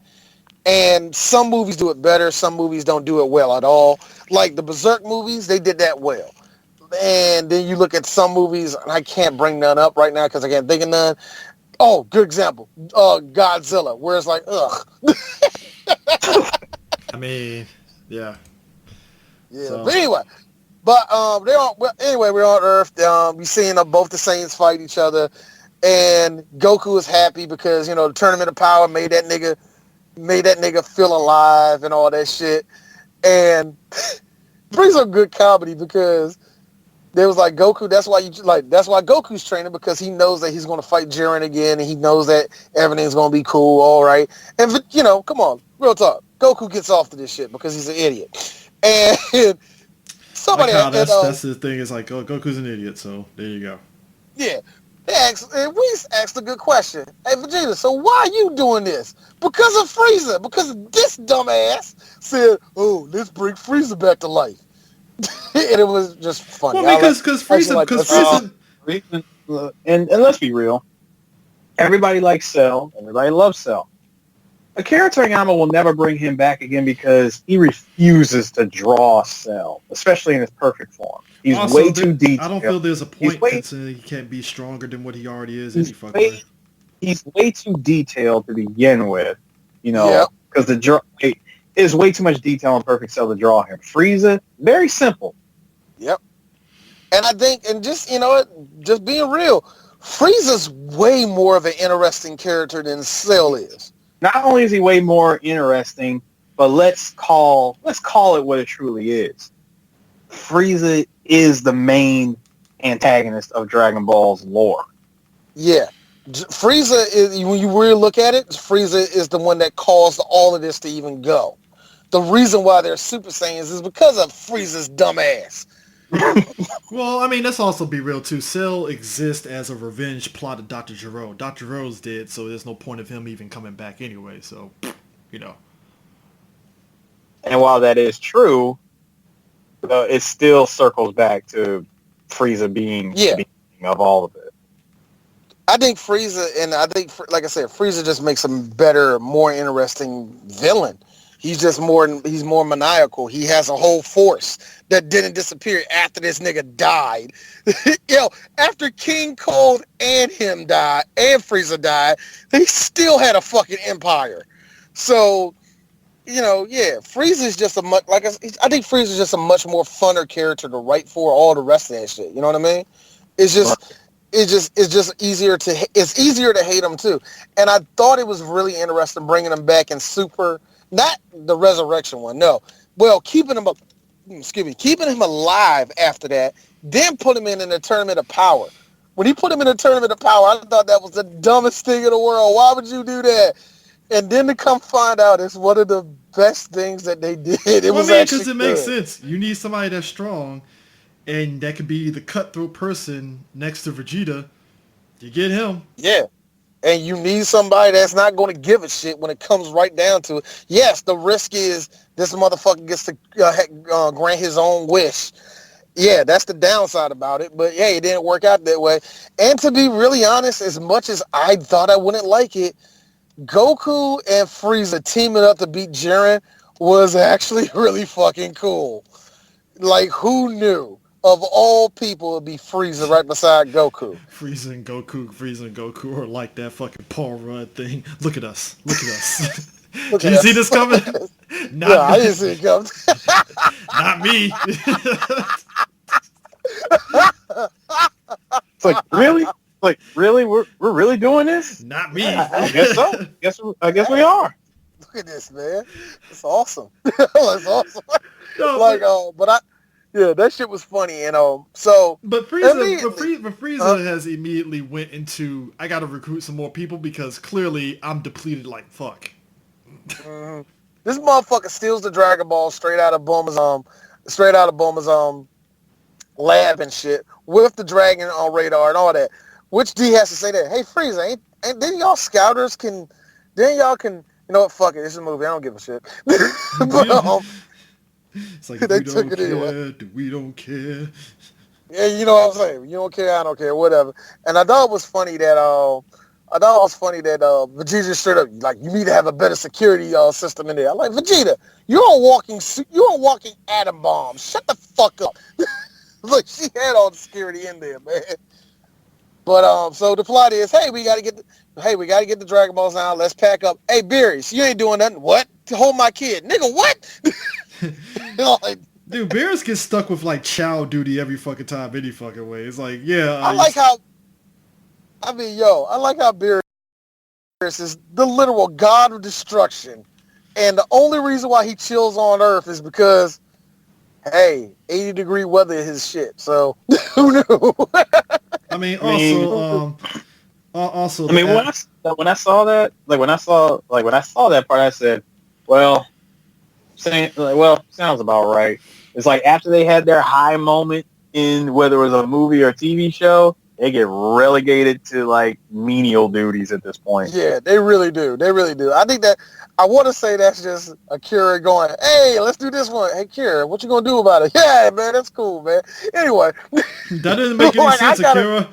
F: And some movies do it better. Some movies don't do it well at all. Like the Berserk movies, they did that well. And then you look at some movies, and I can't bring none up right now because I can't think of none. Oh, good example. Godzilla, where it's like, ugh.
G: I mean, yeah.
F: Yeah, so. But anyway. We're on Earth. We're seeing both the Saiyans fight each other. And Goku is happy because, the Tournament of Power made that nigga feel alive and all that shit. And Frieza a good comedy because there was like Goku. That's why Goku's training, because he knows that he's going to fight Jiren again, and he knows that everything's going to be cool, all right. And come on, real talk. Goku gets off to this shit because he's an idiot. And somebody
G: that's the thing. Is like, oh, Goku's an idiot, so there you go.
F: Yeah. Whis asked a good question. Hey, Vegeta, so why are you doing this? Because of Frieza. Because this dumbass said, oh, let's bring Frieza back to life. And it was just funny.
G: Well, because Frieza,
E: and let's be real, everybody likes Cell, everybody loves Cell. Akira Toriyama will never bring him back again because he refuses to draw Cell, especially in his perfect form. He's also, way too detailed.
G: I don't feel there's a point considering he can't be stronger than what he already is.
E: He's way too detailed to begin with, because the draw is way too much detail in Perfect Cell to draw him. Frieza, very simple.
F: Yep. And I think, and just, just being real, Frieza's way more of an interesting character than Cell is.
E: Not only is he way more interesting, but let's call it what it truly is. Frieza is the main antagonist of Dragon Ball's lore.
F: Yeah. Frieza is, when you really look at it, Frieza is the one that caused all of this to even go. The reason why they're Super Saiyans is because of Frieza's dumb ass.
G: Well, I mean, let's also be real too. Cell exists as a revenge plot of Dr. Gero. Dr. Gero's dead, so there's no point of him even coming back anyway, so,
E: And while that is true, it still circles back to Frieza being the beginning of all of it.
F: I think Frieza, and I think, like I said, Frieza just makes a better, more interesting villain. He's more maniacal. He has a whole force that didn't disappear after this nigga died. After King Cold and him died, and Frieza died, he still had a fucking empire. So, Frieza's just I think Frieza's just a much more funner character to write for all the rest of that shit. You know what I mean? It's just easier to hate him too. And I thought it was really interesting bringing him back in Super. Not the resurrection one, no. Well, keeping him alive after that, then put him in the Tournament of Power. When he put him in the Tournament of Power, I thought that was the dumbest thing in the world. Why would you do that? And then to come find out, it's one of the best things that they did.
G: Because it makes sense. You need somebody that's strong, and that could be the cutthroat person next to Vegeta. You get him.
F: Yeah. And you need somebody that's not going to give a shit when it comes right down to it. Yes, the risk is this motherfucker gets to grant his own wish. Yeah, that's the downside about it. But, it didn't work out that way. And to be really honest, as much as I thought I wouldn't like it, Goku and Frieza teaming up to beat Jiren was actually really fucking cool. Like, who knew? Of all people, it'd be Frieza right beside Goku.
G: Frieza and Goku are like that fucking Paul Rudd thing. Look at us. Did you see this coming?
F: I didn't see it coming.
G: Not me.
E: It's like, really? We're really doing this?
G: Not me.
E: I guess so. I guess we are.
F: Look at this, man. It's awesome. It's awesome. That shit was funny,
G: But Frieza has immediately went into, I gotta recruit some more people because clearly I'm depleted like fuck.
F: This motherfucker steals the Dragon Ball straight out of Bulma's lab and shit with the dragon on radar and all that. Which D has to say that, hey Frieza, then y'all scouters can, you know what, fuck it, this is a movie, I don't give a shit. But,
G: it's like, we don't care.
F: Yeah, you know what I'm saying. You don't care, I don't care, whatever. And I thought it was funny that Vegeta straight up like, you need to have a better security system in there. I'm like, Vegeta, you're a walking atom bomb. Shut the fuck up. Look, she had all the security in there, man. But so the plot is, hey, we gotta get the Dragon Balls now. Let's pack up. Hey, Beerus, you ain't doing nothing. What? To hold my kid, nigga? What?
G: Dude, Beerus gets stuck with like chow duty every fucking time, any fucking way. It's like,
F: I like how Beerus is the literal god of destruction, And the only reason why he chills on Earth is because, hey, 80-degree weather is his shit. So who knew?
G: I mean, also,
E: I mean, when I saw that part, I said, well, sounds about right. It's like after they had their high moment in whether it was a movie or a TV show, they get relegated to like menial duties at this point.
F: Yeah, they really do. They really do. I think that I want to say that's just Akira going, hey, let's do this one. Hey, Akira, what you gonna do about it? Yeah, man, that's cool, man. Anyway,
G: that didn't make any sense, Akira.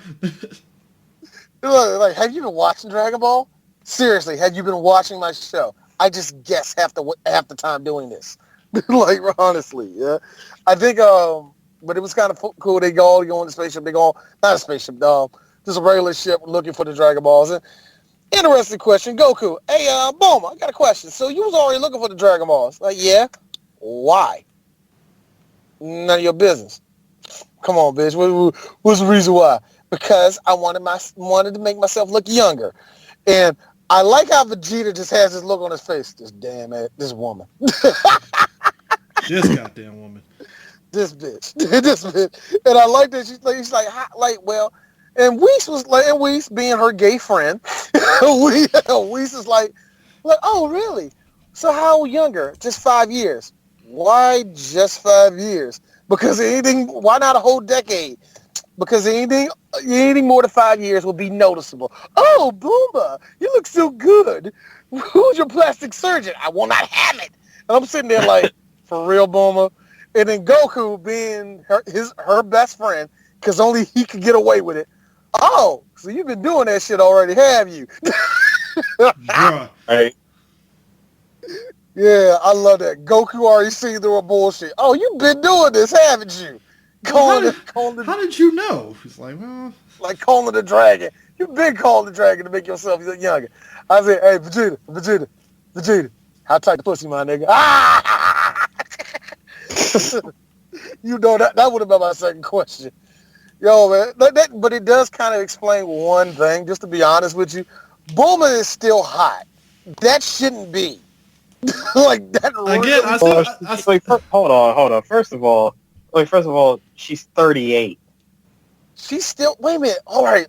F: Look, like, have you been watching Dragon Ball? Seriously, have you been watching my show? I just guess half the time doing this. Like, honestly, yeah. I think, but it was kind of cool. They go on the spaceship. They go on, not a spaceship, just a regular ship looking for the Dragon Balls. And interesting question, Goku. Hey, Bulma, I got a question. So you was already looking for the Dragon Balls? Like, yeah. Why? None of your business. Come on, bitch. What's the reason why? Because I wanted to make myself look younger. And I like how Vegeta just has this look on his face. This woman.
G: This goddamn woman.
F: This bitch. This bitch. And I like that she's like, well, and Whis being her gay friend, Whis is like, oh, really? So how younger? Just 5 years. Why just 5 years? Because why not a whole decade? Because anything more than 5 years will be noticeable. Oh, Boomba, you look so good. Who's your plastic surgeon? I will not have it. And I'm sitting there like, for real, Boomba? And then Goku being her best friend, because only he could get away with it. Oh, so you've been doing that shit already, have you?
G: Bruh.
E: Right.
F: Yeah, I love that. Goku already seen through a bullshit. Oh, you've been doing this, haven't you?
G: How did you know? He's like, well,
F: like calling the dragon. You've been calling the dragon to make yourself look younger. I said, hey, Vegeta, how tight the pussy, my nigga? Ah! You know, that would have been my second question. Yo, man, but it does kind of explain one thing, just to be honest with you. Bulma is still hot. That shouldn't be. Like, that
G: again,
E: hold on. First of all, she's 38.
F: She's still, wait a minute, all right.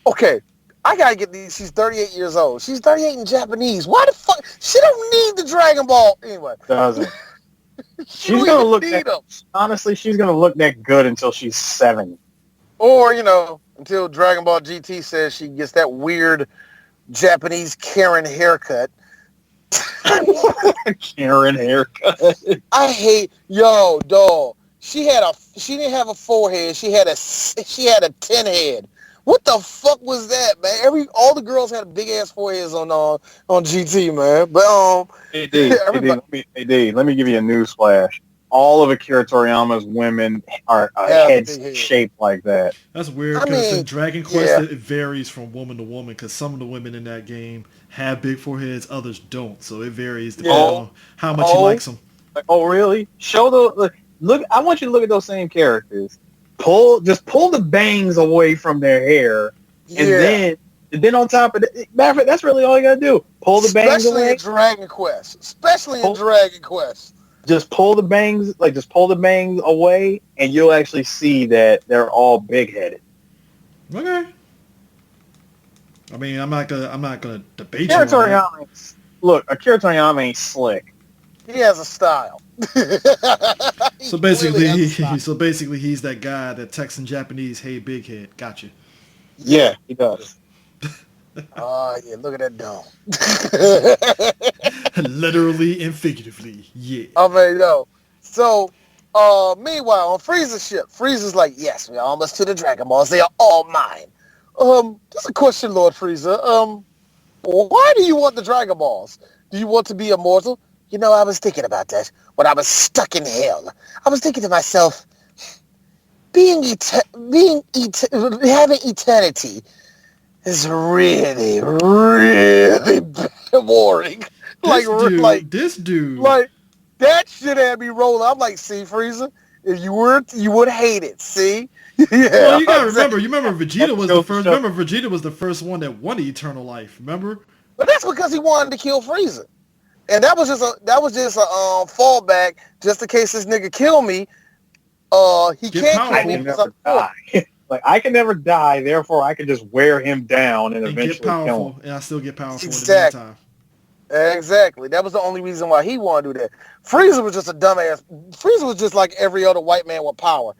F: Okay, I gotta get these, she's 38 years old. She's 38 in Japanese. Why the fuck? She don't need the Dragon Ball. Anyway.
E: Doesn't. She's gonna look honestly, she's gonna look that good until she's 70.
F: Or, until Dragon Ball GT says she gets that weird Japanese Karen haircut.
E: Karen haircut. I
F: hate, dog. She didn't have a forehead. She had a 10 head. What the fuck was that, man? All the girls had big ass foreheads on GT, man. But
E: let me give you a news flash. All of Akira Toriyama's women are heads shaped like that.
G: That's weird because in Dragon Quest it varies from woman to woman because some of the women in that game have big foreheads, others don't. So it varies depending on how much he likes them.
E: Oh, really? Look! I want you to look at those same characters. Just pull the bangs away from their hair, and then on top of that, matter of fact, that's really all you gotta do. Pull the bangs away.
F: Especially in Dragon Quest.
E: Just pull the bangs, away, and you'll actually see that they're all big-headed.
G: Okay. I mean, I'm not gonna debate
E: Akira
G: you on
E: Toriyama. Look, Akira Toriyama ain't slick.
F: He has a style.
G: So basically, he's that guy that texts in Japanese, "Hey, big head, gotcha."
E: Yeah, he does.
F: Oh, yeah, look at that dome.
G: Literally and figuratively, yeah.
F: I mean, So, meanwhile, on Frieza's ship, Frieza's like, yes, we're almost to the Dragon Balls. They are all mine. Just a question, Lord Frieza. Why do you want the Dragon Balls? Do you want to be immortal? I was thinking about that when I was stuck in hell. I was thinking to myself, having eternity is really, really boring.
G: This dude.
F: Like, that shit had me rolling. I'm like, see, Frieza, if you would hate it. See? Yeah.
G: Well, you gotta remember. You remember Vegeta was the first. Remember Vegeta was the first one that won eternal life. Remember?
F: But that's because he wanted to kill Frieza. And that was just a fallback just in case this nigga kill me. He
G: Get
F: can't
G: powerful.
E: I
F: kill me
E: can
F: because
E: never die. Like, I can never die, therefore I can just wear him down and
G: And
E: eventually
G: get
E: kill
G: powerful,
E: him.
G: and I still get powerful
F: Exactly.
G: in the meantime.
F: Exactly. That was the only reason why he wanted to do that. Frieza was just a dumbass. Frieza was just like every other white man with power.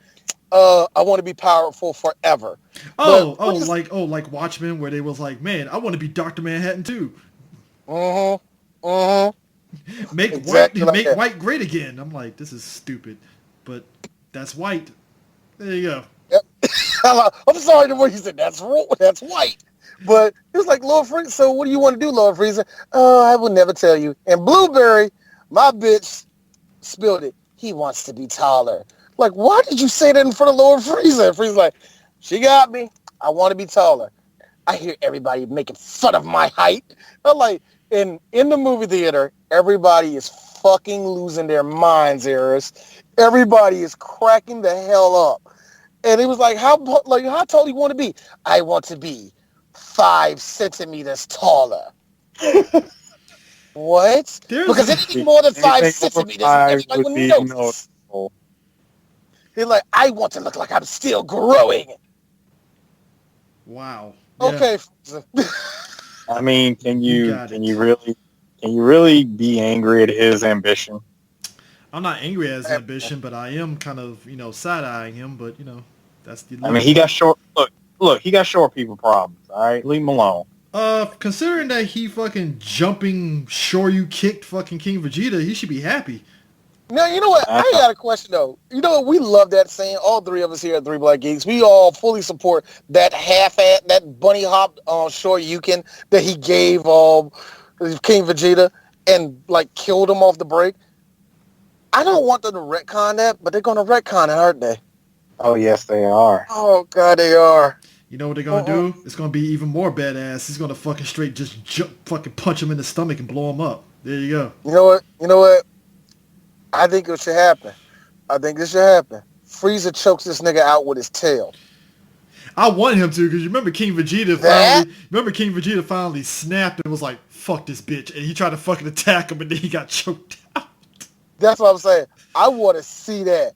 F: I want to be powerful forever.
G: Like Watchmen, where they was like, man, I want to be Dr. Manhattan too. Make
F: Exactly like
G: make
F: that.
G: white great again. I'm like, this is stupid, but that's white. There you go.
F: I'm sorry the way he said that's white. But he was like, Lord Frieza, so what do you want to do, Lord Frieza? Oh, I will never tell you. And Blueberry, my bitch, spilled it. He wants to be taller. Like, why did you say that in front of Lord Frieza? And Frieza's like, she got me. I want to be taller. I hear everybody making fun of my height. I'm like, in the movie theater, everybody is fucking losing their minds, Eris. Everybody is cracking the hell up. And he was like, how tall do you want to be? I want to be 5 centimeters taller. What? Because anything more than 5 centimeters, everybody would notice. He's like, I want to look like I'm still growing.
G: Wow.
F: Okay.
E: I mean, can you
G: got it.
E: really be angry at his ambition?
G: I'm not angry at his ambition, but I am kind of, side-eyeing him, but, that's the...
E: I mean, he got short... Look, he got short people problems, all right? Leave him alone.
G: Considering that he fucking jumping Shoryu kicked fucking King Vegeta, he should be happy.
F: Now, you know what? I got a question, though. You know what? We love that scene. All three of us here at Three Black Geeks, we all fully support that that bunny hop Shoryuken that he gave King Vegeta and, like, killed him off the break. I don't want them to retcon that, but they're going to retcon it, aren't they?
E: Oh, yes, they are.
F: Oh, God, they are.
G: You know what they're going to do? It's going to be even more badass. He's going to fucking straight just fucking punch him in the stomach and blow him up. There you go.
F: You know what? I think it should happen. Frieza chokes this nigga out with his tail.
G: I want him to, because you remember King Vegeta finally snapped and was like, fuck this bitch. And he tried to fucking attack him and then he got choked out.
F: That's what I'm saying. I want to see that.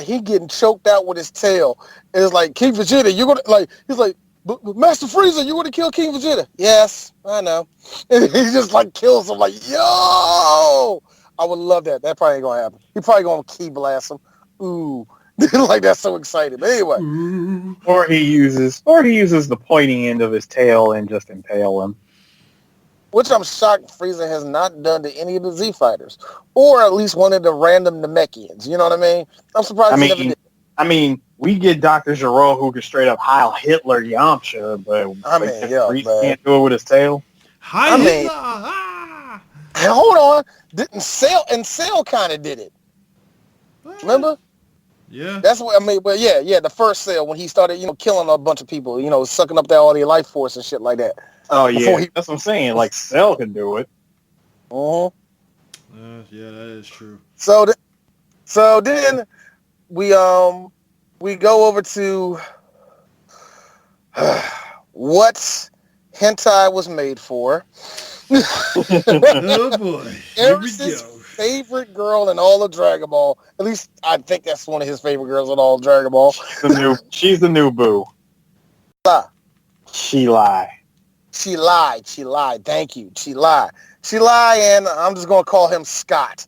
F: He getting choked out with his tail. And it's like, King Vegeta, you're going to, like, he's like, Master Frieza, you want to kill King Vegeta? Yes, I know. And he just, like, kills him, like, yo! I would love that. That probably ain't going to happen. He probably going to key blast him. Ooh. Like, that's so exciting. But anyway.
E: Or he uses the pointy end of his tail and just impale him.
F: Which I'm shocked Frieza has not done to any of the Z fighters. Or at least one of the random Namekians. You know what I mean? I'm surprised he never did.
E: I mean, we get Dr. Gero who can straight up Heil Hitler Yamcha, but Frieza can't do it with his tail.
G: Hitler!
F: Hold on. Cell kind of did it. Remember?
G: Yeah.
F: That's what I mean. But yeah, the first Cell when he started, killing a bunch of people, sucking up all their life force and shit like that.
E: Oh yeah, that's what I'm saying. Like Cell can do it.
F: Uh-huh.
G: Yeah, that is true.
F: So then we go over to what hentai was made for.
G: Oh boy. Here we go.
F: Favorite girl in all of Dragon Ball. At least I think that's one of his favorite girls in all of Dragon Ball.
E: She's the new boo. She lied. Thank you. She lied, and I'm just gonna call him Scott.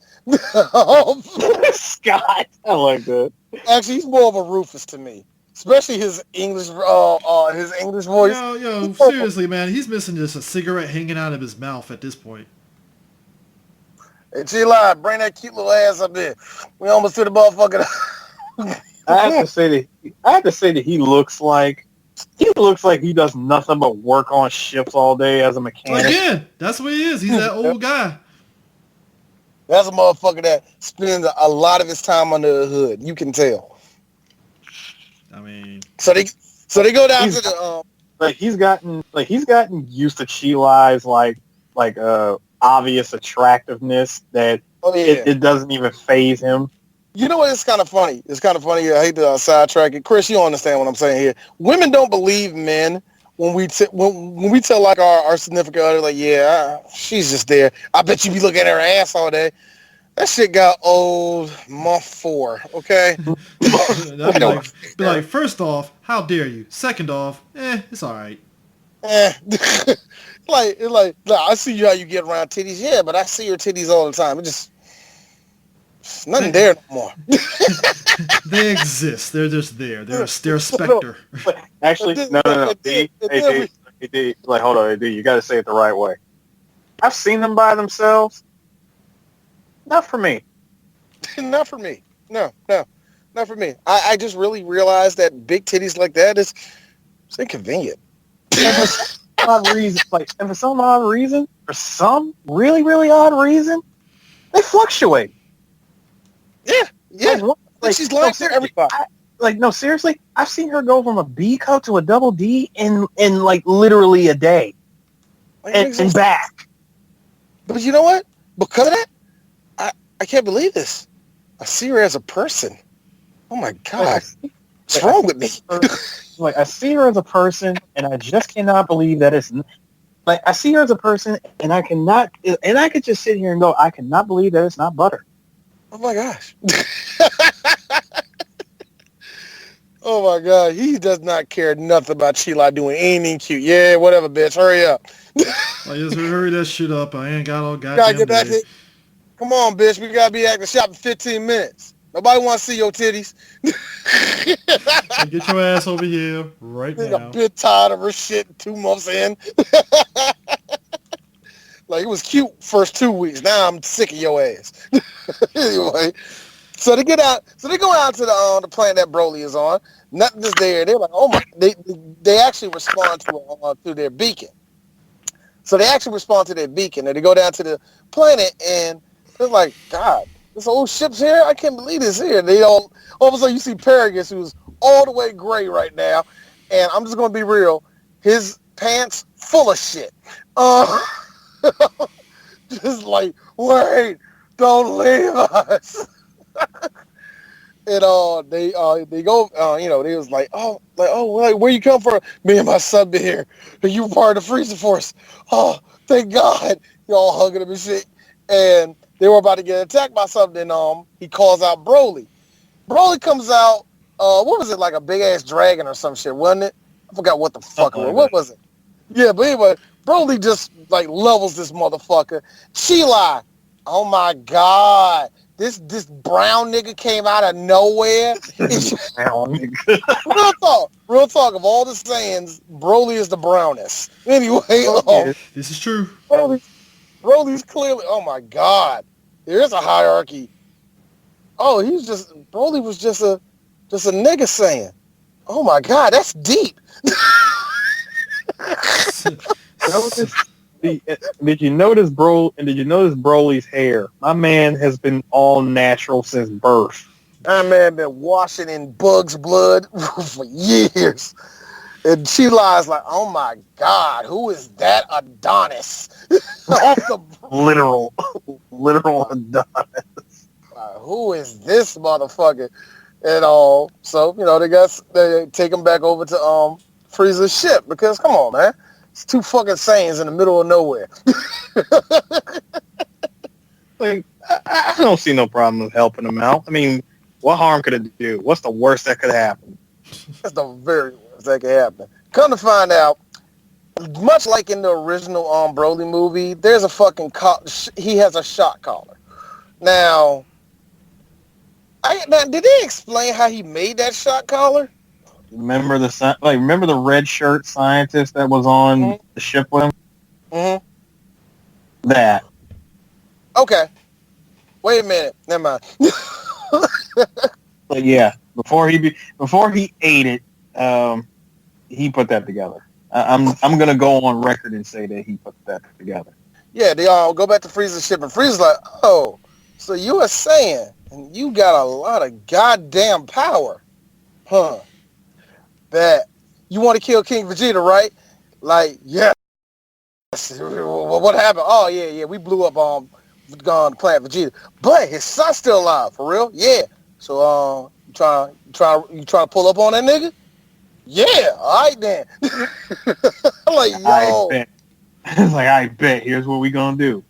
F: Scott.
E: I like that.
F: Actually, he's more of a Rufus to me, especially his English voice.
G: Yo, seriously, man, he's missing just a cigarette hanging out of his mouth at this point.
F: Hey, she lied. Bring that cute little ass up there. We almost did the motherfucker.
E: I have to say that he looks like he does nothing but work on ships all day as a mechanic.
G: Again, that's what he is. He's that old guy.
F: That's a motherfucker that spends a lot of his time under the hood. You can tell.
G: I mean,
F: so they go down to the
E: he's gotten used to Chi-Li's obvious attractiveness that it doesn't even faze him.
F: You know what? It's kind of funny. I hate to sidetrack it. Chris, you don't understand what I'm saying here. Women don't believe men when we tell like our significant other, like, yeah, she's just there. I bet you be looking at her ass all day. That shit got old month 4, okay?
G: Be like, first off, how dare you? Second off, it's all right.
F: like, I see you how you get around titties, yeah, but I see your titties all the time. It's nothing there no more.
G: They exist. They're just there. They're a specter.
E: Actually, no. D, like, hold on, D, you got to say it the right way. I've seen them by themselves. Not for me.
F: Not for me. No, not for me. I just really realized that big titties like that it's inconvenient.
E: And for some odd reason, for some really, really odd reason, they fluctuate.
F: Yeah. Like she's lying to everybody.
E: Seriously, I've seen her go from a B cup to a double D in like literally a day, and back.
F: But you know what? Because of that, I can't believe this. I see her as a person. Oh my God. What's wrong with me?
E: Like, I see her as a person, and I just cannot believe that it's... Like, I see her as a person, and I cannot... And I could just sit here and go, I cannot believe that it's not butter.
F: Oh my gosh. Oh my God. He does not care nothing about Sheila doing anything cute. Yeah, whatever, bitch. Hurry up.
G: I just hurry that shit up. I ain't got all goddamn day.
F: Come on, bitch. We gotta be at the shop in 15 minutes. Nobody wants to see your titties.
G: Get your ass over here right now.
F: I'm a bit tired of her shit 2 months in. Like, it was cute first 2 weeks. Now I'm sick of your ass. Anyway, so they go out to the planet that Broly is on. Nothing is there. They're like, oh my! They actually respond to their beacon. So they actually respond to their beacon, and they go down to the planet, and they're like, God, this old ship's here? I can't believe this here. They all of a sudden you see Paragus, who's all the way gray right now, and I'm just gonna be real, his pants full of shit. Just like, wait, don't leave us. And they go, they was like, where you come from? Me and my son been here. And you were part of the Freezer Force. Oh, thank God. Y'all hugging him and shit. And they were about to get attacked by something. He calls out Broly. Broly comes out, what was it, like a big-ass dragon or some shit, wasn't it? I forgot what the fuck it was. What was it? Yeah, but anyway, Broly just, like, levels this motherfucker. Sheila, oh my God. This brown nigga came out of nowhere. Real talk. Of all the Saiyans, Broly is the brownest. Anyway,
G: this is true.
F: Broly's clearly. Oh my God, there is a hierarchy. Oh, Broly was just a nigga Saiyan. Oh my God, that's deep.
E: Did you notice Broly's hair? My man has been all natural since birth.
F: That man been washing in Bug's blood for years. And she lies like, oh my God, who is that Adonis?
E: Literal Adonis.
F: Who is this motherfucker? And all. So, they take him back over to Frieza's ship because come on, man. It's 2 fucking Saiyans in the middle of nowhere.
E: Like, I don't see no problem with helping them out. I mean, what harm could it do? What's the worst that could happen?
F: That's the very worst that could happen. Come to find out, much like in the original Broly movie, there's a fucking he has a shot collar. Now, did they explain how he made that shot collar?
E: Remember the red shirt scientist that was on the ship with him?
F: Mm-hmm.
E: That.
F: Okay. Wait a minute. Never mind.
E: But yeah, before he ate it, he put that together. I'm gonna go on record and say that he put that together.
F: Yeah, they all go back to Frieza's ship, and Frieza's like, oh, so you are saying, and you got a lot of goddamn power, huh? That you want to kill King Vegeta, right? Like, yes. What happened? Oh yeah, we blew up the planet Vegeta, but his son's still alive, for real? Yeah. So you trying to pull up on that nigga? Yeah, all right then. I'm like, yo,
E: I bet. It's like, I bet. Here's what we gonna do.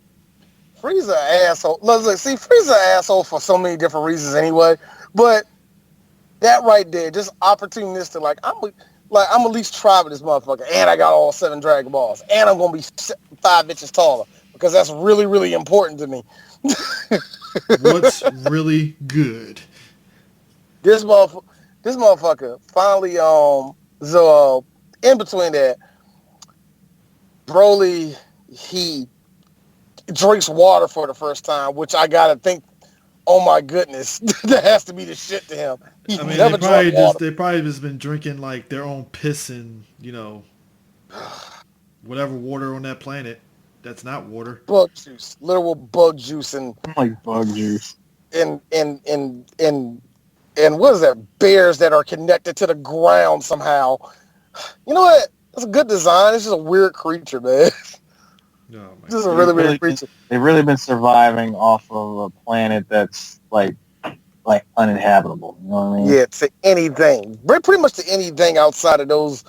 F: Frieza asshole. Look, see, Frieza asshole for so many different reasons anyway. But that right there, just opportunistic. Like I'm at least try with this motherfucker, and I got all 7 Dragon Balls, and I'm gonna be 5 inches taller because that's really, really important to me.
G: What's really good?
F: This motherfucker finally so in between that, Broly, he drinks water for the first time, which I gotta think, oh my goodness, that has to be the shit to him. He's never drunk water.
G: They probably just been drinking like their own piss and whatever water on that planet that's not water.
F: Bug juice, literal bug juice, and
E: Like bug juice.
F: and what is that? Bears that are connected to the ground somehow. You know what? It's a good design. It's just a weird creature, man.
G: No,
F: This is a really weird creature.
E: They've really been surviving off of a planet that's like uninhabitable. You know what I mean?
F: Yeah, to anything. Pretty much to anything outside of those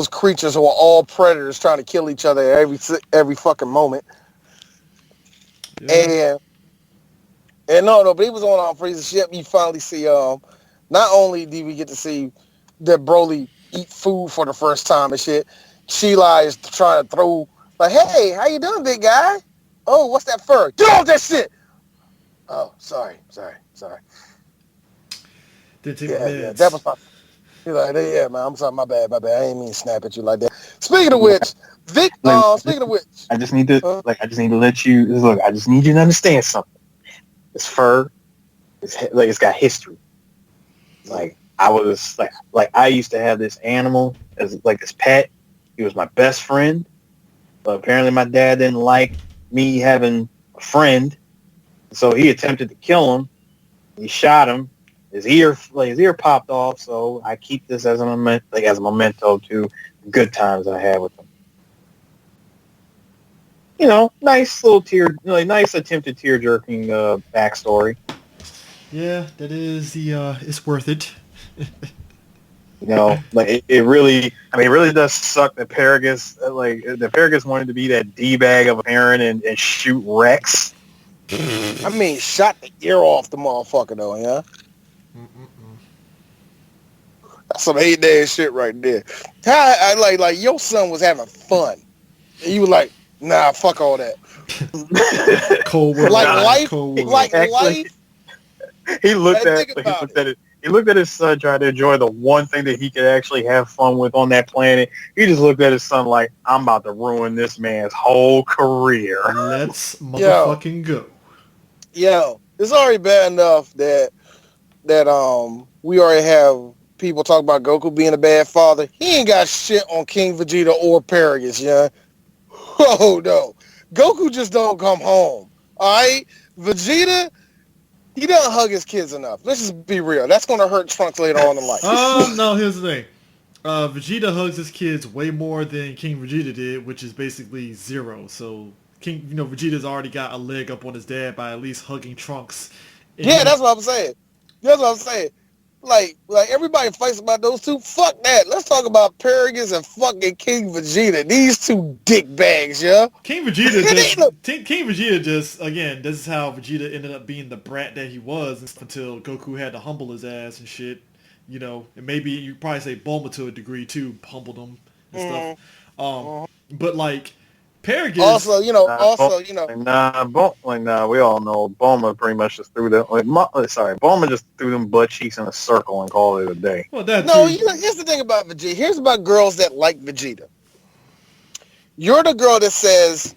F: creatures who are all predators trying to kill each other every fucking moment.
G: Yeah.
F: And no, but he was on Frieza's ship. You finally see, not only did we get to see that Broly eat food for the first time and shit, Sheila is trying to throw, like, hey, how you doing, big guy? Oh, what's that fur? Get off that shit! Oh, sorry.
G: Didn't take
F: Yeah, that was my... He's like, yeah, man, I'm sorry, my bad. I ain't mean to snap at you like that. Speaking of which, Vic,
E: I just need to let you look. I just need you to understand something. This fur, it's got history. Like I used to have this animal as like this pet. He was my best friend, but apparently my dad didn't like me having a friend, so he attempted to kill him. He shot him. His ear popped off. So I keep this as a memento to the good times I had with him. Nice little nice attempted tear-jerking backstory.
G: Yeah, that is it's worth it.
E: It really does suck that Paragus wanted to be that D-bag of a parent and shoot Rex.
F: I mean, shot the ear off the motherfucker though, yeah. That's some 8-day shit right there. How I your son was having fun. And you were like, nah, fuck all that.
G: Cold world.
F: Life.
E: He looked at his son trying to enjoy the one thing that he could actually have fun with on that planet. He just looked at his son like, I'm about to ruin this man's whole career.
G: Let's motherfucking go.
F: Yo, it's already bad enough that we already have people talk about Goku being a bad father. He ain't got shit on King Vegeta or Paragus, yeah. Oh no, Goku just don't come home. All right, Vegeta, he doesn't hug his kids enough. Let's just be real. That's gonna hurt Trunks later on in life.
G: No, here's the thing. Vegeta hugs his kids way more than King Vegeta did, which is basically 0. So Vegeta's already got a leg up on his dad by at least hugging Trunks.
F: Yeah, that's what I'm saying. Like everybody fights about those two. Fuck that. Let's talk about Paragus and fucking King Vegeta. These two dick bags, yeah.
G: King Vegeta just again. This is how Vegeta ended up being the brat that he was until Goku had to humble his ass and shit. And maybe you probably say Bulma to a degree too, humbled him and stuff. But like Paragus.
F: Also, we
E: all know Bulma pretty much just threw Bulma just threw them butt cheeks in a circle and called it a day.
G: Well,
F: here's the thing about Vegeta. Here's about girls that like Vegeta. You're the girl that says,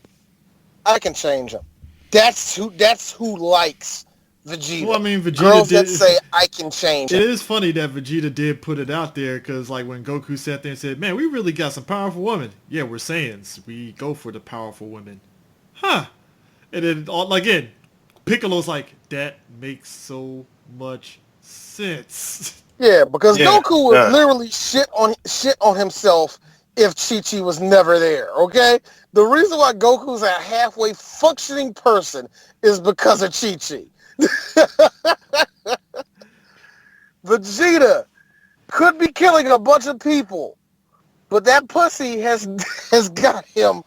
F: I can change him. That's who likes Vegeta.
G: Well, I mean, Vegeta
F: girls that say, I can change him.
G: It is funny that Vegeta did put it out there because, like, when Goku sat there and said, man, we really got some powerful women. Yeah, we're Saiyans. We go for the powerful women. Huh. And then, again, Piccolo's like, that makes so much sense.
F: Yeah, because Goku would literally shit on himself if Chi-Chi was never there, okay? The reason why Goku's a halfway functioning person is because of Chi-Chi. Vegeta could be killing a bunch of people, but that pussy has got him.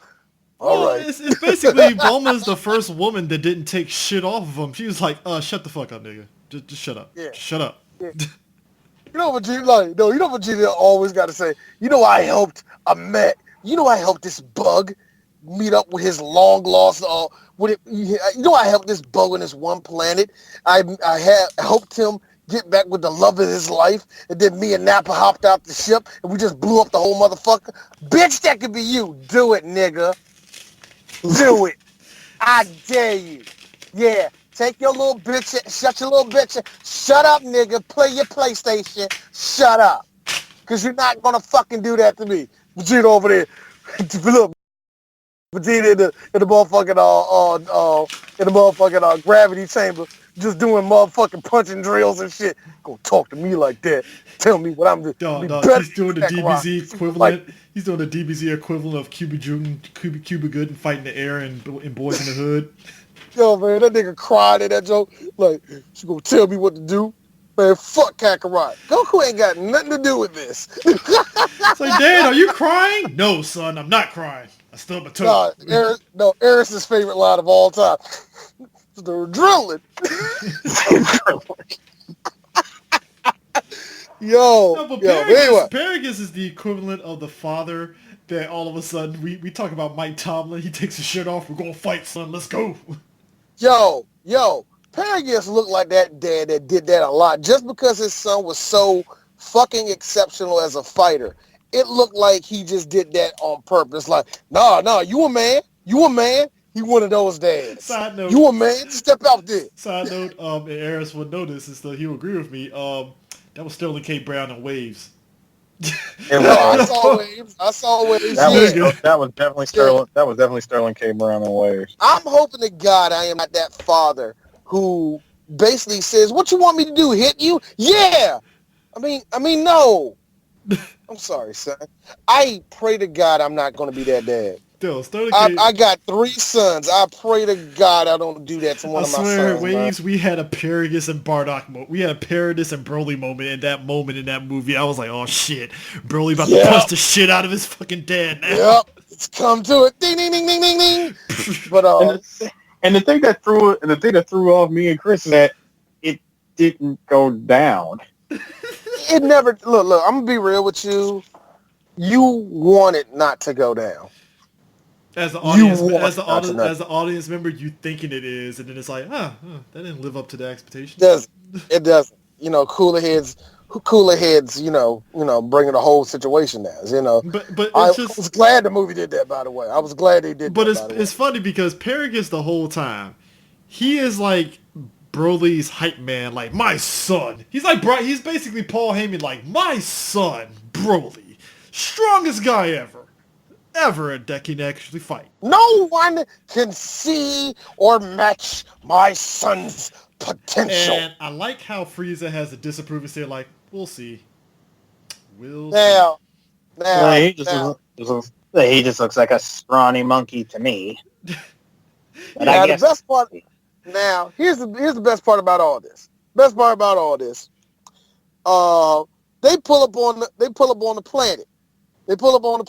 F: All right.
G: It's basically Bulma's the first woman that didn't take shit off of him. She was like, shut the fuck up, nigga. Just shut up.
F: Yeah.
G: Just shut up.
F: Yeah. You know what Vegeta always got to say? You know I helped this bug meet up with his long lost I helped this bug on this one planet. I helped him get back with the love of his life, and then me and Nappa hopped out the ship and we just blew up the whole motherfucker. Bitch, that could be you. Do it, nigga. Do it. I dare you. Yeah. Take your little bitch. Shut your little bitch. Shut up, nigga. Play your PlayStation. Shut up. Because you're not going to fucking do that to me. Vegeta over there. Look. Vegeta in the motherfucking gravity chamber. Just doing motherfucking punching drills and shit. Gonna talk to me like that. Tell me what I'm doing.
G: Dog, he's doing the DBZ equivalent. He's doing the DBZ equivalent of Cuba Gooding fighting the air in Boys in the Hood.
F: Yo, man, that nigga cried at that joke. Like, she gonna tell me what to do? Man, fuck Kakarot. Goku ain't got nothing to do with this.
G: It's like, Dad, are you crying? No, son, I'm not crying. I stubbed my toe.
F: Eris's favorite line of all time. They're drilling.
G: Paragus is the equivalent of the father that all of a sudden we talk about Mike Tomlin. He takes his shirt off. We're gonna fight, son. Let's go.
F: Yo, Paragus looked like that dad that did that a lot. Just because his son was so fucking exceptional as a fighter, it looked like he just did that on purpose. Like, nah, you a man. He one of those dads.
G: Side note,
F: you a man. Step out there.
G: Side note, and Eris would know this, and he'll agree with me. That was Sterling K. Brown in Waves.
F: I saw Waves.
E: That was definitely Sterling. That was definitely Sterling K. Brown in Waves.
F: I'm hoping to God I am not that father who basically says, "What you want me to do? Hit you? Yeah." I mean, no. I'm sorry, son. I pray to God I'm not going to be that dad. I got 3 sons. I pray to God I don't do that to one of my sons. I swear,
G: Waves, we had a Paragus and Bardock moment. We had a Paradis and Broly moment in that movie. I was like, oh shit, Broly about to punch the shit out of his fucking dad now.
F: Yep, it's come to it. Ding, ding, ding, ding, ding, ding. But
E: and the thing that threw off me and Chris is that it didn't go down.
F: It never. Look. I'm gonna be real with you. You want it not to go down.
G: As an audience member, you thinking it is, and then it's like, that didn't live up to the expectations.
F: It doesn't. Cooler heads, bringing the whole situation down.
G: But
F: I was glad the movie did that. By the way, I was glad they did.
G: But it's funny because Paragus the whole time, he is like Broly's hype man, like my son. He's basically Paul Heyman, like my son, Broly, strongest guy ever that can actually fight.
F: No one can see or match my son's potential.
G: And I like how Frieza has a disapproving stare, like, we'll see.
F: Now,
E: he just looks like a scrawny monkey to me. But
F: now, the best part. Now, here's the best part about all this. They pull up on the planet. Coming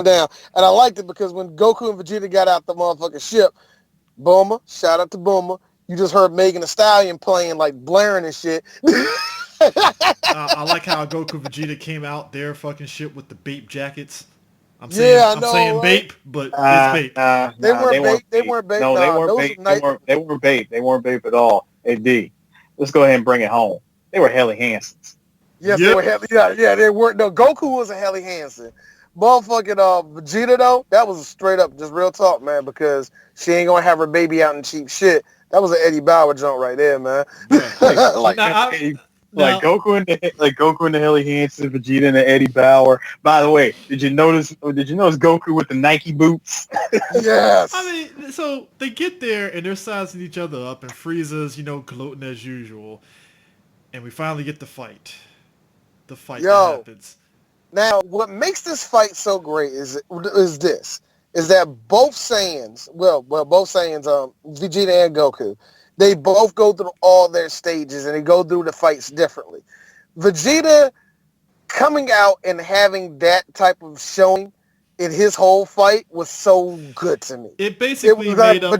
F: down. And I liked it because when Goku and Vegeta got out the motherfucking ship, Bulma, shout out to Bulma, you just heard Megan Thee Stallion playing, like, blaring and shit.
G: I like how Goku and Vegeta came out their fucking ship with the Bape jackets. I'm saying Bape, but it's Bape.
F: They weren't Bape.
E: No, they weren't Bape. They weren't Bape at all. Hey, D, let's go ahead and bring it home. They were Helly Hansons.
F: Yes, They were Helly. Yeah, they weren't. No, Goku was a Helly Hansen. Motherfucking Vegeta though, that was straight up just real talk, man. Because she ain't gonna have her baby out in cheap shit. That was an Eddie Bauer joint right there, man.
E: Goku and the Helly Hansen, Vegeta and the Eddie Bauer. By the way, did you notice Goku with the Nike boots?
F: Yes.
G: I mean, so they get there and they're sizing each other up, and Frieza's, gloating as usual, and we finally get the fight. The fight that happens.
F: Now, what makes this fight so great is that both Saiyans, Vegeta and Goku, They both go through all their stages, and they go through the fights differently. Vegeta coming out and having that type of showing in his whole fight was so good to me.
G: It basically
F: was
G: made up...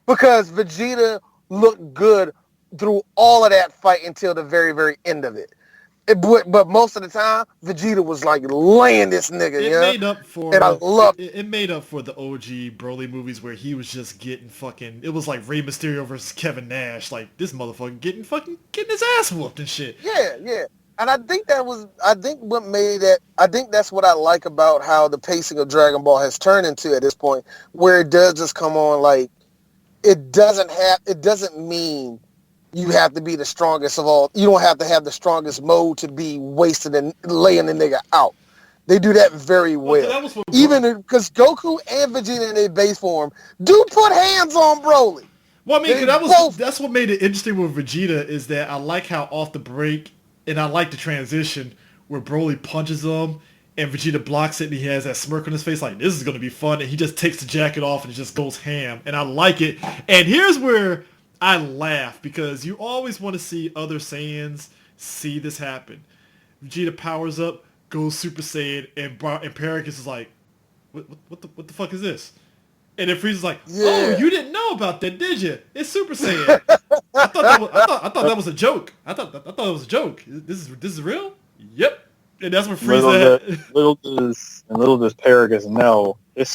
F: because Vegeta looked good through all of that fight until the very, very end of it. But most of the time, Vegeta was like laying this nigga.
G: It made up for,
F: and I loved
G: it. It made up for the OG Broly movies where he was just getting fucking. It was like Rey Mysterio versus Kevin Nash. Like this motherfucker getting his ass whooped and shit.
F: Yeah. And I think what made that. I think that's what I like about how the pacing of Dragon Ball has turned into at this point, where it does just come on like it doesn't mean you have to be the strongest of all. You don't have to have the strongest mode to be wasted and laying the nigga out. They do that very well. Even because Goku and Vegeta in their base form do put hands on Broly.
G: Well, I mean, that's what made it interesting with Vegeta is that I like how off the break, and I like the transition where Broly punches him and Vegeta blocks it and he has that smirk on his face like, this is going to be fun. And he just takes the jacket off and it just goes ham. And I like it. And here's where I laugh because you always want to see other Saiyans see this happen. Vegeta powers up, goes Super Saiyan, and Paragus is like, what the fuck is this? And then Frieza's like, oh, you didn't know about that, did you? It's Super Saiyan. I thought that was a joke. I thought it was a joke. This is real? Yep. And that's when Frieza
E: little does Paragus know his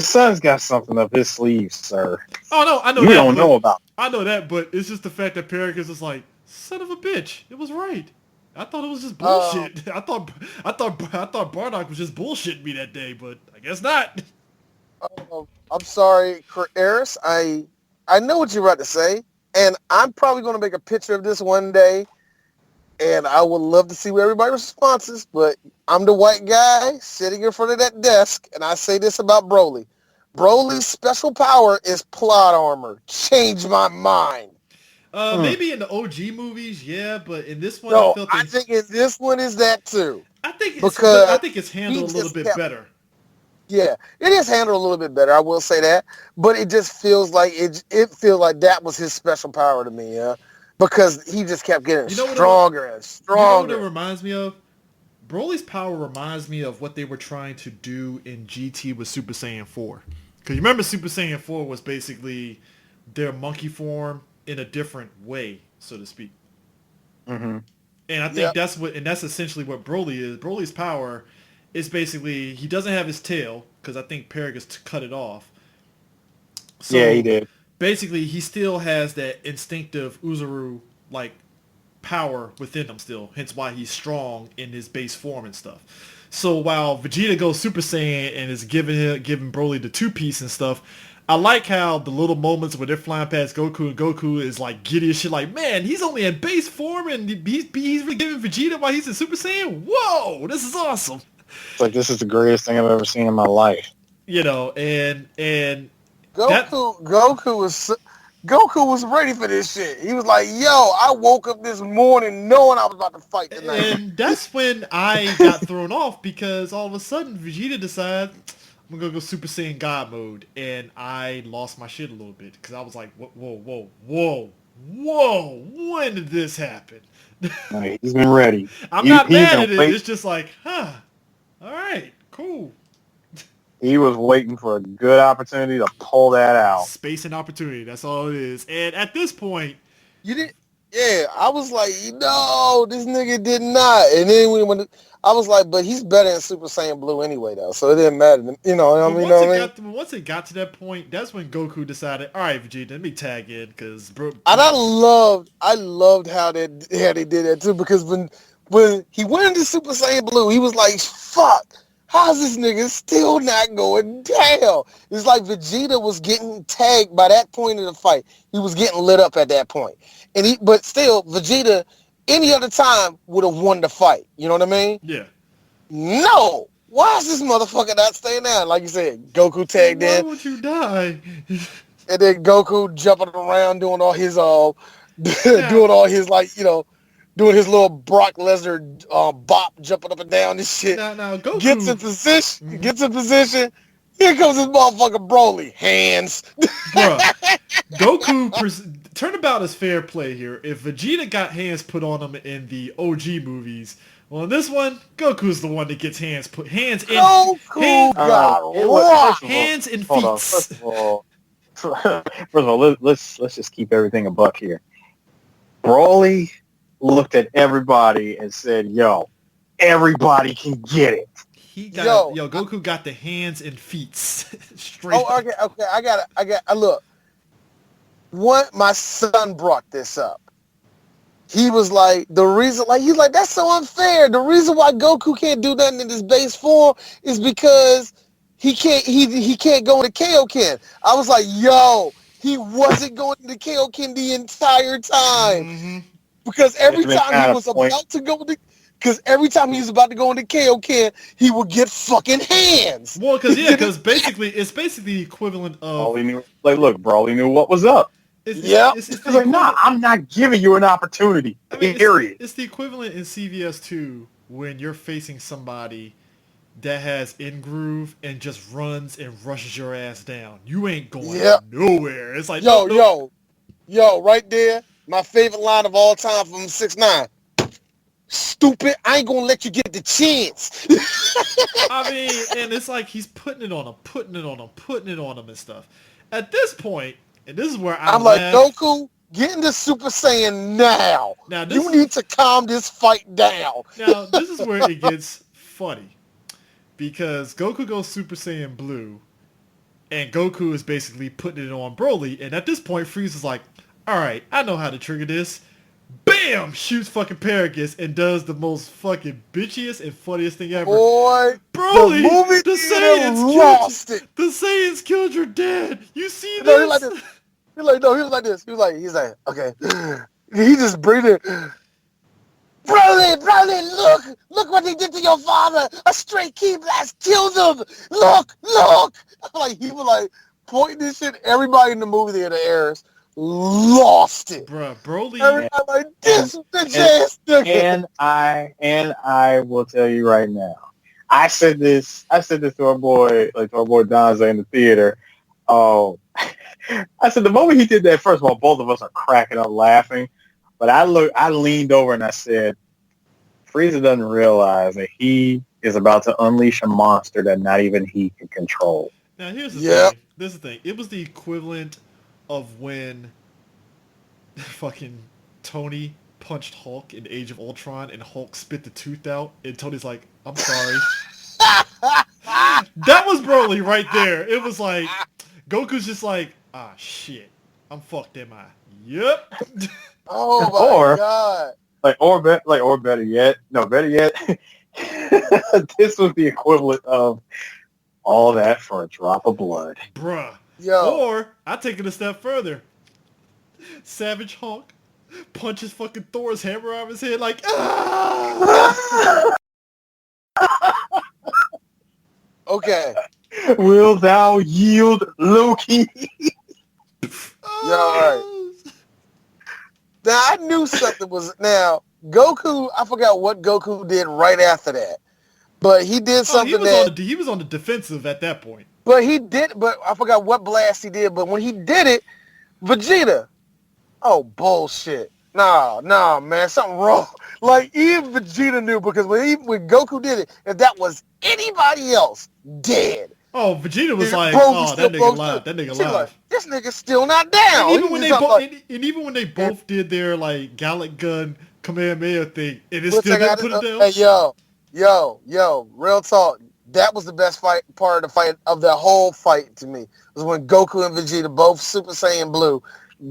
E: son's got something up his sleeve, sir.
G: Oh no, I know
E: you
G: that. You
E: don't know about.
G: I know that, but it's just the fact that Paragus is like, son of a bitch. It was right. I thought it was just bullshit. I thought Bardock was just bullshitting me that day, but I guess not.
F: I'm sorry, Eris. I know what you're about to say, and I'm probably going to make a picture of this one day, and I would love to see what everybody's response is, but I'm the white guy sitting in front of that desk, and I say this about Broly. Broly's special power is plot armor. Change my mind.
G: Maybe in the OG movies, yeah, but in this one,
F: no, I think in this one is that too.
G: I think it's handled a little bit better.
F: Yeah, it is handled a little bit better. I will say that, but it just feels like it feels like that was his special power to me, yeah, because he just kept getting stronger and stronger.
G: You know what it reminds me of? Broly's power reminds me of what they were trying to do in GT with Super Saiyan 4. Because you remember Super Saiyan 4 was basically their monkey form in a different way, so to speak.
E: Mm-hmm.
G: And I think that's essentially what Broly is. Broly's power is basically, he doesn't have his tail, because I think Paragus cut it off. So
E: yeah, he did.
G: Basically, he still has that instinctive Uzuru-like power within him still, hence why he's strong in his base form and stuff. So while Vegeta goes Super Saiyan and is giving Broly the two-piece and stuff, I like how the little moments where they're flying past Goku and Goku is like giddy as shit, like, man, he's only in base form and he's giving Vegeta while he's in Super Saiyan? Whoa, this is awesome.
E: It's like, this is the greatest thing I've ever seen in my life.
G: You know, and
F: Goku was ready for this shit. He was like, yo, I woke up this morning knowing I was about to fight tonight.
G: And that's when I got thrown off, because all of a sudden Vegeta decides, I'm going to go Super Saiyan God mode. And I lost my shit a little bit, because I was like, whoa, when did this happen?
E: Right, he's been ready.
G: I'm not mad at it. It's just like, all right, cool.
E: He was waiting for a good opportunity to pull that out.
G: Space and opportunity, that's all it is. And at this point...
F: I was like, no, this nigga did not. And then when I was like, but he's better than Super Saiyan Blue anyway, though, so it didn't matter. You know what I mean?
G: Once it got to that point, that's when Goku decided, all right, Vegeta, let me tag in, because...
F: And I loved how they did that, too, because when he went into Super Saiyan Blue, he was like, fuck. How's this nigga still not going down? It's like Vegeta was getting tagged by that point in the fight. He was getting lit up at that point. But still, Vegeta, any other time, would have won the fight. You know what I mean?
G: Yeah.
F: No! Why is this motherfucker not staying down? Like you said, Goku tagged in.
G: Why would you die?
F: And then Goku jumping around doing all his, doing his little Brock Lesnar bop, jumping up and down this shit.
G: Now Goku
F: gets in position. Here comes this motherfucker Broly. Hands.
G: Bruh. Turnabout is fair play here. If Vegeta got hands put on him in the OG movies, well, in this one, Goku's the one that gets hands in
F: Goku got rocked.
G: hands and
E: Hold on. First of all, let's just keep everything a buck here. Broly looked at everybody and said, "Yo, everybody can get it."
G: Goku got the hands and feet straight.
F: Oh, okay. I got it. Look. What my son brought this up. He was like, he's like, that's so unfair. The reason why Goku can't do nothing in his base form is because he can't go into Kaioken. I was like, yo, he wasn't going into Kaioken the entire time.
G: Mm-hmm.
F: Because every time he was about to go into Kaioken, he would get fucking hands.
G: Well, because basically, it's basically the equivalent of...
E: Broly knew, Broly knew what was up. It's like, nah, I'm not giving you an opportunity. Period.
G: It's the equivalent in CVS 2 when you're facing somebody that has in-groove and just runs and rushes your ass down. You ain't going nowhere. It's like,
F: yo, right there, my favorite line of all time from 6ix9ine. Stupid, I ain't gonna let you get the chance.
G: I mean, and it's like he's putting it on him and stuff. At this point, and this is where I'm
F: like, Goku, get into Super Saiyan now. You need to calm this fight down.
G: Now, this is where it gets funny. Because Goku goes Super Saiyan Blue, and Goku is basically putting it on Broly, and at this point, Frieza's like, alright, I know how to trigger this. Bam! Shoots fucking Paragus and does the most fucking bitchiest and funniest thing ever.
F: Boy,
G: Broly,
F: the
G: Saiyans killed your dad. You see this?
F: He was like this. He's like, okay. He just breathing. Broly, look what he did to your father. A straight ki blast killed him. Look. Like, he was like pointing this shit. Everybody in the movie theater airs lost it.
G: Bruh, Broly.
F: Everybody like, this bitch ass nigga.
E: And I will tell you right now. I said this to our boy Donze in the theater. I said the moment he did that, first of all, both of us are cracking up laughing. But I leaned over and I said, Frieza doesn't realize that he is about to unleash a monster that not even he can control.
G: Now here's the thing. This is the thing. It was the equivalent of when fucking Tony punched Hulk in Age of Ultron and Hulk spit the tooth out and Tony's like, I'm sorry. That was Broly right there. It was like, Goku's just like, ah, shit. I'm fucked, am I? Yep.
F: Oh my god.
E: Better yet, this was the equivalent of all that for a drop of blood.
G: Bruh.
F: Yo.
G: Or, I take it a step further. Savage Hulk punches fucking Thor's hammer out of his head like, ah!
F: Okay.
E: Will thou yield, Loki?
F: Yo, all right. Now, I knew something was... Now, Goku, I forgot what Goku did right after that. But he did something
G: he was on the defensive at that point.
F: But I forgot what blast he did. But when he did it, Vegeta, oh, bullshit. Nah, man, something wrong. Like, even Vegeta knew, because when Goku did it, if that was anybody else, dead.
G: Oh, Vegeta was like, oh, that nigga live. That nigga live.
F: Like, this nigga's still not down.
G: And even when they both did their, like, Gallic Gun Kamehameha thing, and it still didn't put it down.
F: Hey, yo, real talk. That was the best part of the fight, of the whole fight to me, was when Goku and Vegeta, both Super Saiyan Blue,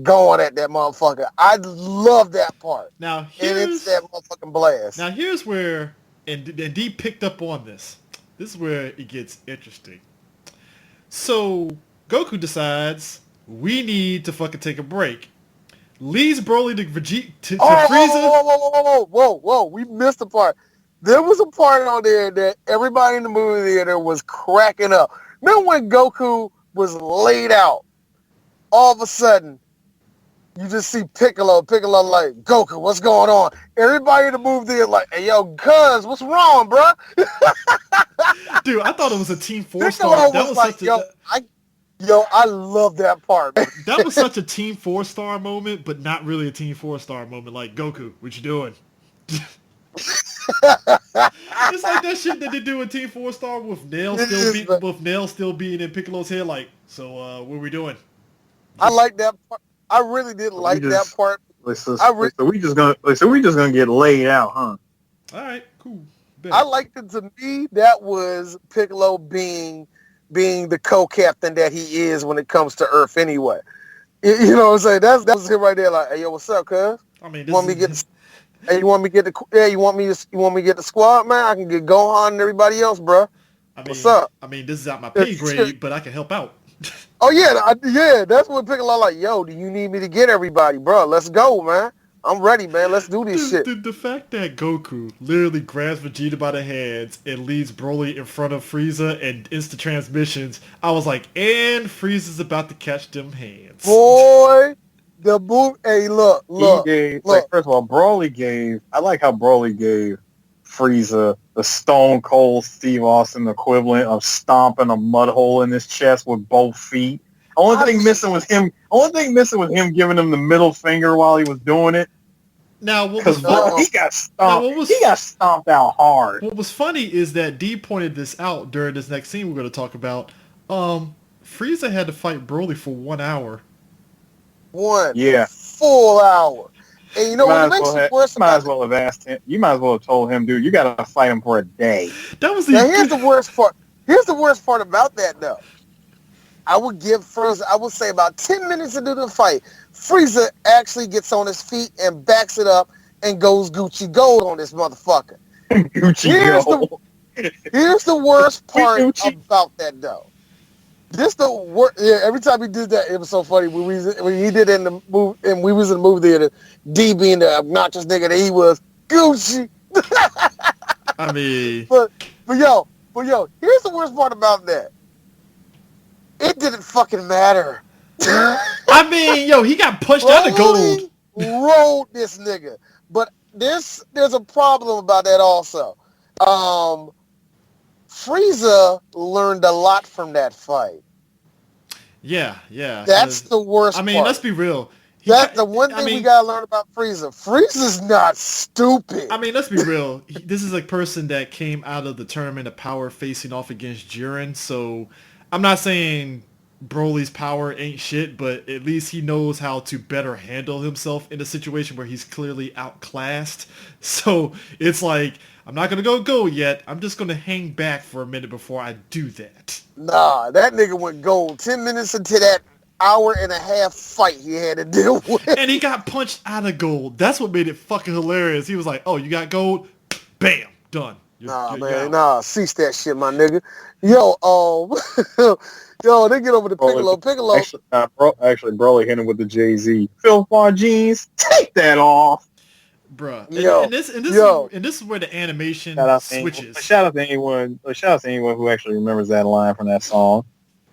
F: going at that motherfucker. I love that part.
G: Now,
F: and it's that motherfucking blast.
G: Now, here's where, and D picked up on this. This is where it gets interesting. So, Goku decides, we need to fucking take a break. Leads Broly to Frieza.
F: Whoa, we missed a part. There was a part on there that everybody in the movie theater was cracking up. Remember when Goku was laid out? All of a sudden, you just see Piccolo like, Goku, what's going on? Everybody in the movie theater like, hey, yo, cuz, what's wrong, bro?
G: Dude, I thought it was a Team 4-star.
F: Piccolo
G: That
F: was like, Yo, I love that part.
G: That was such a Team 4-star moment, but not really a Team 4-star moment. Like, Goku, what you doing? It's like that shit that they do in Team 4-star with Nail still being in Piccolo's head. Like, so what are we doing?
F: I like that part. I really did like that part.
E: So we just gonna get laid out, huh?
G: All right, cool. Bet.
F: I liked it. To me, that was Piccolo being the co-captain that he is when it comes to Earth. Anyway, you know what I'm saying? That was him right there. Like, hey, yo, what's up, cuz?
G: I mean,
F: you want me to get the squad, man? I can get Gohan and everybody else, bro. What's up?
G: I mean, this is out my pay grade, but I can help out.
F: Oh yeah, that's what Piccolo like. Yo, do you need me to get everybody, bro? Let's go, man. I'm ready, man. Let's do this shit.
G: The fact that Goku literally grabs Vegeta by the hands and leads Broly in front of Frieza and instant transmissions, I was like, and Frieza's about to catch them hands.
F: Boy, the move. Hey, look.
E: Like, first of all, I like how Broly gave Frieza the Stone Cold Steve Austin equivalent of stomping a mud hole in his chest with both feet. Only thing missing was him giving him the middle finger while he was doing it.
G: Now, what was
E: he got stomped. He got stomped out hard.
G: What was funny is that D pointed this out during this next scene we're going to talk about. Frieza had to fight Broly for 1 hour.
F: Full hour. And you know what makes it worse?
E: You might as well have asked him. You might as well have told him, dude, you got to fight him for a day.
G: That was
F: here's the worst part. Here's the worst part about that, though. I would give Frieza, I would say about 10 minutes into the fight, Frieza actually gets on his feet and backs it up and goes Gucci Gold on this motherfucker. Here's the worst part about that, though. This the worst. Yeah, every time he did that, it was so funny. When he did it in the movie, and we was in the movie theater, D being the obnoxious nigga that he was, Gucci.
G: I mean,
F: but yo, here's the worst part about that. It didn't fucking matter.
G: I mean, yo, he got pushed out of gold.
F: Rolled this nigga. But there's a problem about that also. Frieza learned a lot from that fight.
G: Yeah.
F: That's the worst part.
G: Let's be real.
F: That's the one thing we gotta learn about Frieza. Frieza's not stupid.
G: I mean, let's be real. This is a person that came out of the Tournament of Power facing off against Jiren, so I'm not saying Broly's power ain't shit, but at least he knows how to better handle himself in a situation where he's clearly outclassed. So it's like, I'm not going to go yet. I'm just going to hang back for a minute before I do that.
F: Nah, that nigga went gold 10 minutes into that hour and a half fight he had to deal with.
G: And he got punched out of gold. That's what made it fucking hilarious. He was like, oh, you got gold? Bam, done.
F: Cease that shit, my nigga. Yo, they get over to Piccolo.
E: Actually, Broly hit him with the Jay-Z. Filth my jeans, take that off.
G: Bruh. And this is where the animation switches.
E: Shout out to anyone who actually remembers that line from that song.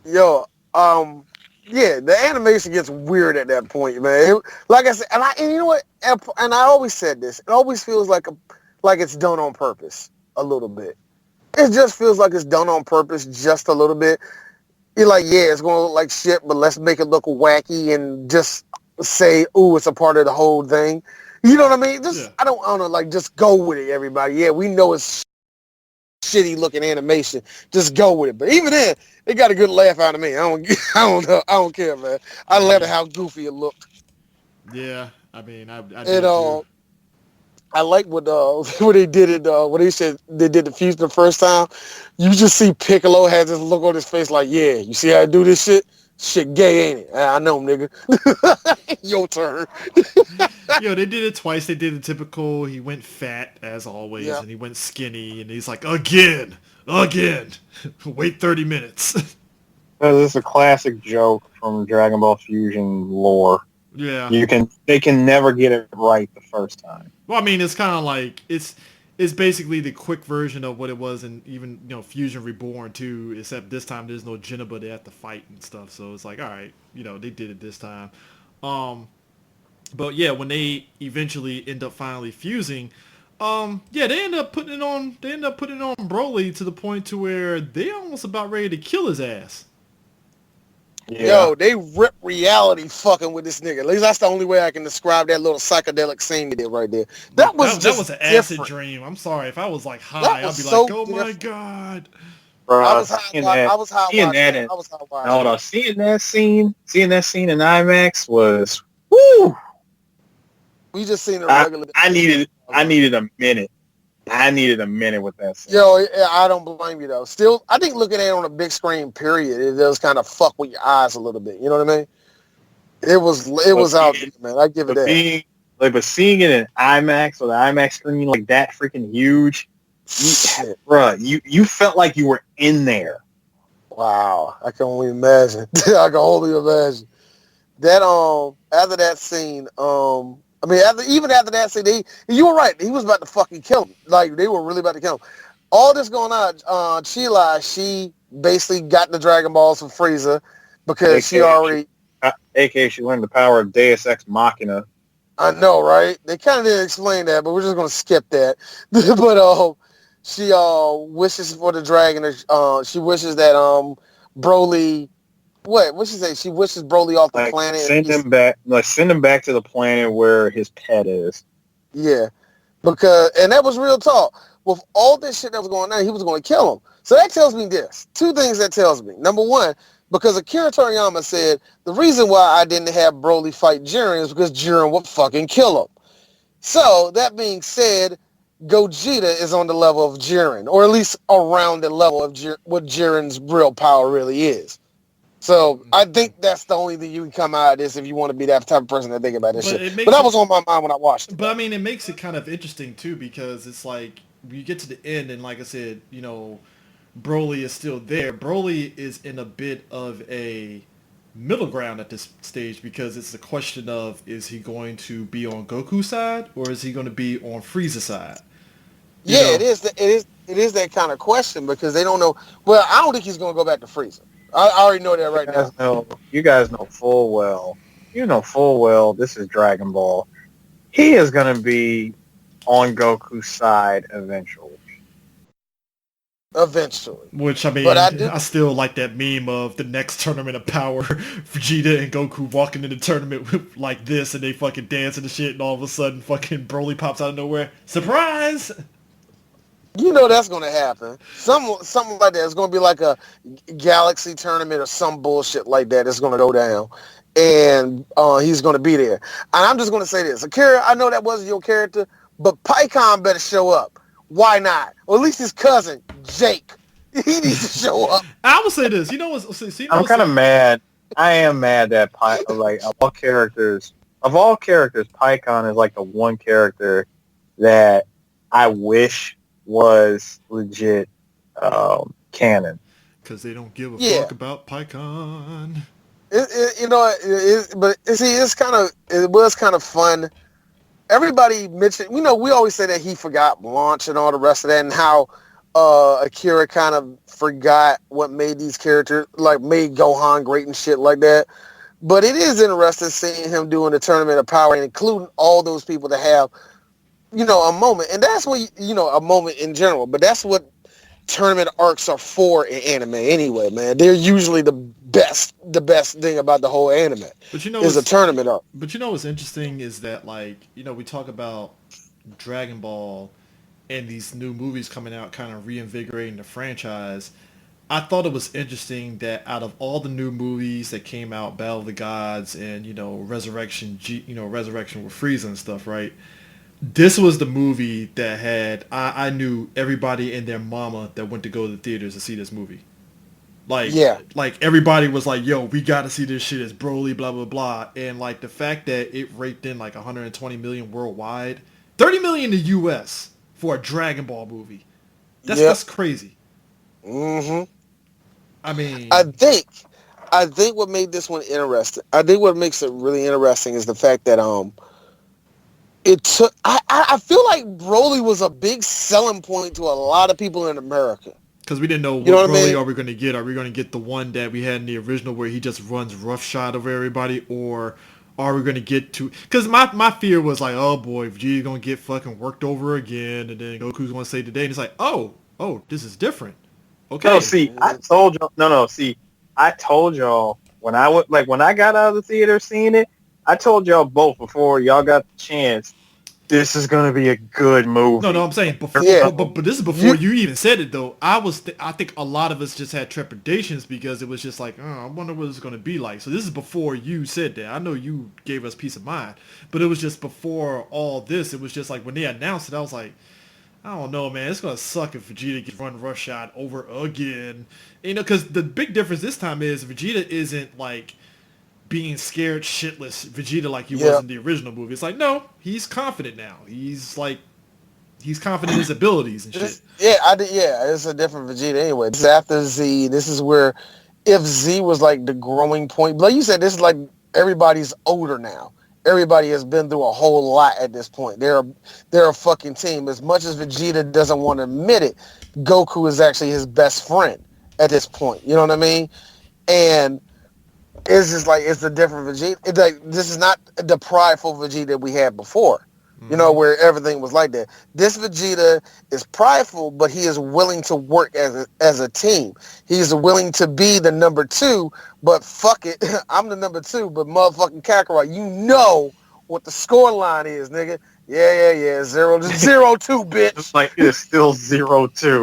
F: Yo, yeah, the animation gets weird at that point, man. Like I said, and you know what? And I always said this. It always feels like it's done on purpose a little bit. It just feels like it's done on purpose just a little bit. You're like, yeah, it's going to look like shit, but let's make it look wacky and just say, ooh, it's a part of the whole thing. You know what I mean? I don't know, like, just go with it, everybody. Yeah, we know it's shitty looking animation. Just go with it. But even then, it got a good laugh out of me. I don't care, man. I laughed at how goofy it looked.
G: Yeah, I mean, I
F: I like what they did it when they said they did the fusion the first time. You just see Piccolo has this look on his face like, yeah, you see how I do this shit? Shit gay, ain't it? I know, nigga. Your turn.
G: Yo, they did it twice. They did the typical, he went fat, as always, and he went skinny, and he's like, again. Wait 30 minutes.
E: This is a classic joke from Dragon Ball Fusion lore.
G: Yeah.
E: They can never get it right the first time.
G: Well, I mean, it's kind of like, it's basically the quick version of what it was in even, Fusion Reborn too, except this time there's no Jinnah, they have to fight and stuff. So it's like, all right, they did it this time. But yeah, when they eventually end up finally fusing, they end up putting it on Broly to the point to where they almost about ready to kill his ass.
E: Yeah.
F: Yo, they rip reality fucking with this nigga. At least that's the only way I can describe that little psychedelic scene they did right there. That was
G: that
F: just
G: was an acid
F: different.
G: dream. I'm sorry if I was like high,
F: That
G: I'd
F: was
G: be
F: so
G: like, oh my
F: different.
G: god.
E: Bro,
F: I was high.
E: seeing that,
F: I was high
E: seeing
F: watching
E: that,
F: that.
E: in,
F: I was high watching
E: hold on,
F: that.
E: seeing that scene in IMAX was, woo.
F: We just seen a
E: I,
F: regular.
E: I needed a minute. I needed a minute with that scene.
F: Yo, I don't blame you though. Still, I think looking at it on a big screen, period, it does kind of fuck with your eyes a little bit. You know what I mean? It was out there, man. I give it that.
E: But seeing it in IMAX with an IMAX screen like that freaking huge,
F: Shit.
E: you felt like you were in there.
F: Wow, I can only imagine. I can only imagine that. After that scene, I mean, after that scene, you were right. He was about to fucking kill him. Like they were really about to kill him. All this going on, Chila, she basically got the Dragon Balls from Frieza because she already.
E: AKA, she learned the power of Deus Ex Machina.
F: I know, right? They kind of didn't explain that, but we're just gonna skip that. But she wishes for the dragon. She wishes that Broly. What she say? She wishes Broly off the planet.
E: Send him back to the planet where his pet is.
F: Yeah, and that was real talk. With all this shit that was going on, he was going to kill him. So that tells me this. Two things that tells me. Number one, because Akira Toriyama said the reason why I didn't have Broly fight Jiren is because Jiren would fucking kill him. So that being said, Gogeta is on the level of Jiren, or at least around the level of what Jiren's real power really is. So I think that's the only thing you can come out of this if you want to be that type of person to think about this shit. But that was on my mind when I watched it.
G: But I mean, it makes it kind of interesting too because it's like you get to the end and like I said, Broly is still there. Broly is in a bit of a middle ground at this stage because it's the question of is he going to be on Goku's side or is he going to be on Frieza's side?
F: It is that kind of question because they don't know. Well, I don't think he's going to go back to Frieza. I already know that right now.
E: You guys know full well. You know full well this is Dragon Ball. He is going to be on Goku's side eventually.
G: Which, I mean, I still like that meme of the next Tournament of Power, Vegeta and Goku walking in the tournament with, like this, and they fucking dancing and shit, and all of a sudden fucking Broly pops out of nowhere. Surprise!
F: You know that's going to happen. Something like that. It's going to be like a Galaxy tournament or some bullshit like that. It's going to go down. And he's going to be there. And I'm just going to say this. Akira, I know that wasn't your character, but Pycon better show up. Why not? Or at least his cousin, Jake. He needs to show up.
G: I will say this.
E: I'm kind of mad. I am mad that of all characters, Pycon is like the one character that I wish was legit canon.
G: Because they don't give a fuck about Pycon.
F: It was kind of fun. Everybody mentioned, we always say that he forgot launch and all the rest of that, and how Akira kind of forgot what made these characters, like made Gohan great and shit like that. But it is interesting seeing him doing the Tournament of Power and including all those people that have, a moment. And that's what, a moment in general. But that's what tournament arcs are for in anime anyway, man. They're usually the best thing about the whole anime is a tournament arc.
G: But what's interesting is that, we talk about Dragon Ball and these new movies coming out kind of reinvigorating the franchise. I thought it was interesting that out of all the new movies that came out, Battle of the Gods and, Resurrection with Frieza and stuff, right? This was the movie that had, I knew everybody and their mama that went to go to the theaters to see this movie. Like everybody was like, yo, we got to see this shit. It's Broly, blah, blah, blah. And the fact that it raked in 120 million worldwide, 30 million in the U.S. for a Dragon Ball movie. That's crazy.
F: Mm-hmm.
G: I mean,
F: I think what made this one interesting, I think what makes it really interesting is the fact that it took, I feel like Broly was a big selling point to a lot of people in America.
G: Because we didn't know what Broly are we going to get. Are we going to get the one that we had in the original where he just runs roughshod over everybody? Or are we going to get to... Because my fear was like, oh boy, Vegeta's going to get fucking worked over again. And then Goku's going to save the day. And it's like, oh, this is different. Okay.
E: No, see, I told y'all... No, see, I told y'all when I got out of the theater seeing it, I told y'all both before y'all got the chance, this is gonna be a good movie.
G: No, I'm saying before, but this is before you even said it though. I think a lot of us just had trepidations because it was just like, oh, I wonder what it's gonna be like. So this is before you said that. I know you gave us peace of mind, but it was just before all this. It was just like when they announced it, I was like, I don't know, man. It's gonna suck if Vegeta gets run roughshod over again. You know, because the big difference this time is Vegeta isn't like being scared shitless Vegeta like he was in the original movie. It's like, no, he's confident now. He's confident in his abilities and shit.
F: It's a different Vegeta anyway. This is after Z. This is where, if Z was like the growing point, like you said, this is like everybody's older now. Everybody has been through a whole lot at this point. They're a fucking team. As much as Vegeta doesn't want to admit it, Goku is actually his best friend at this point. You know what I mean? And it's just like, it's a different Vegeta. It's like, this is not the prideful Vegeta we had before, you know, where everything was like that. This Vegeta is prideful, but he is willing to work as a team. He's willing to be the number 2, but fuck it, I'm the number 2, but motherfucking Kakarot, you know what the score line is, nigga. Yeah, 0-2, bitch.
E: It's like, it's still 0-2.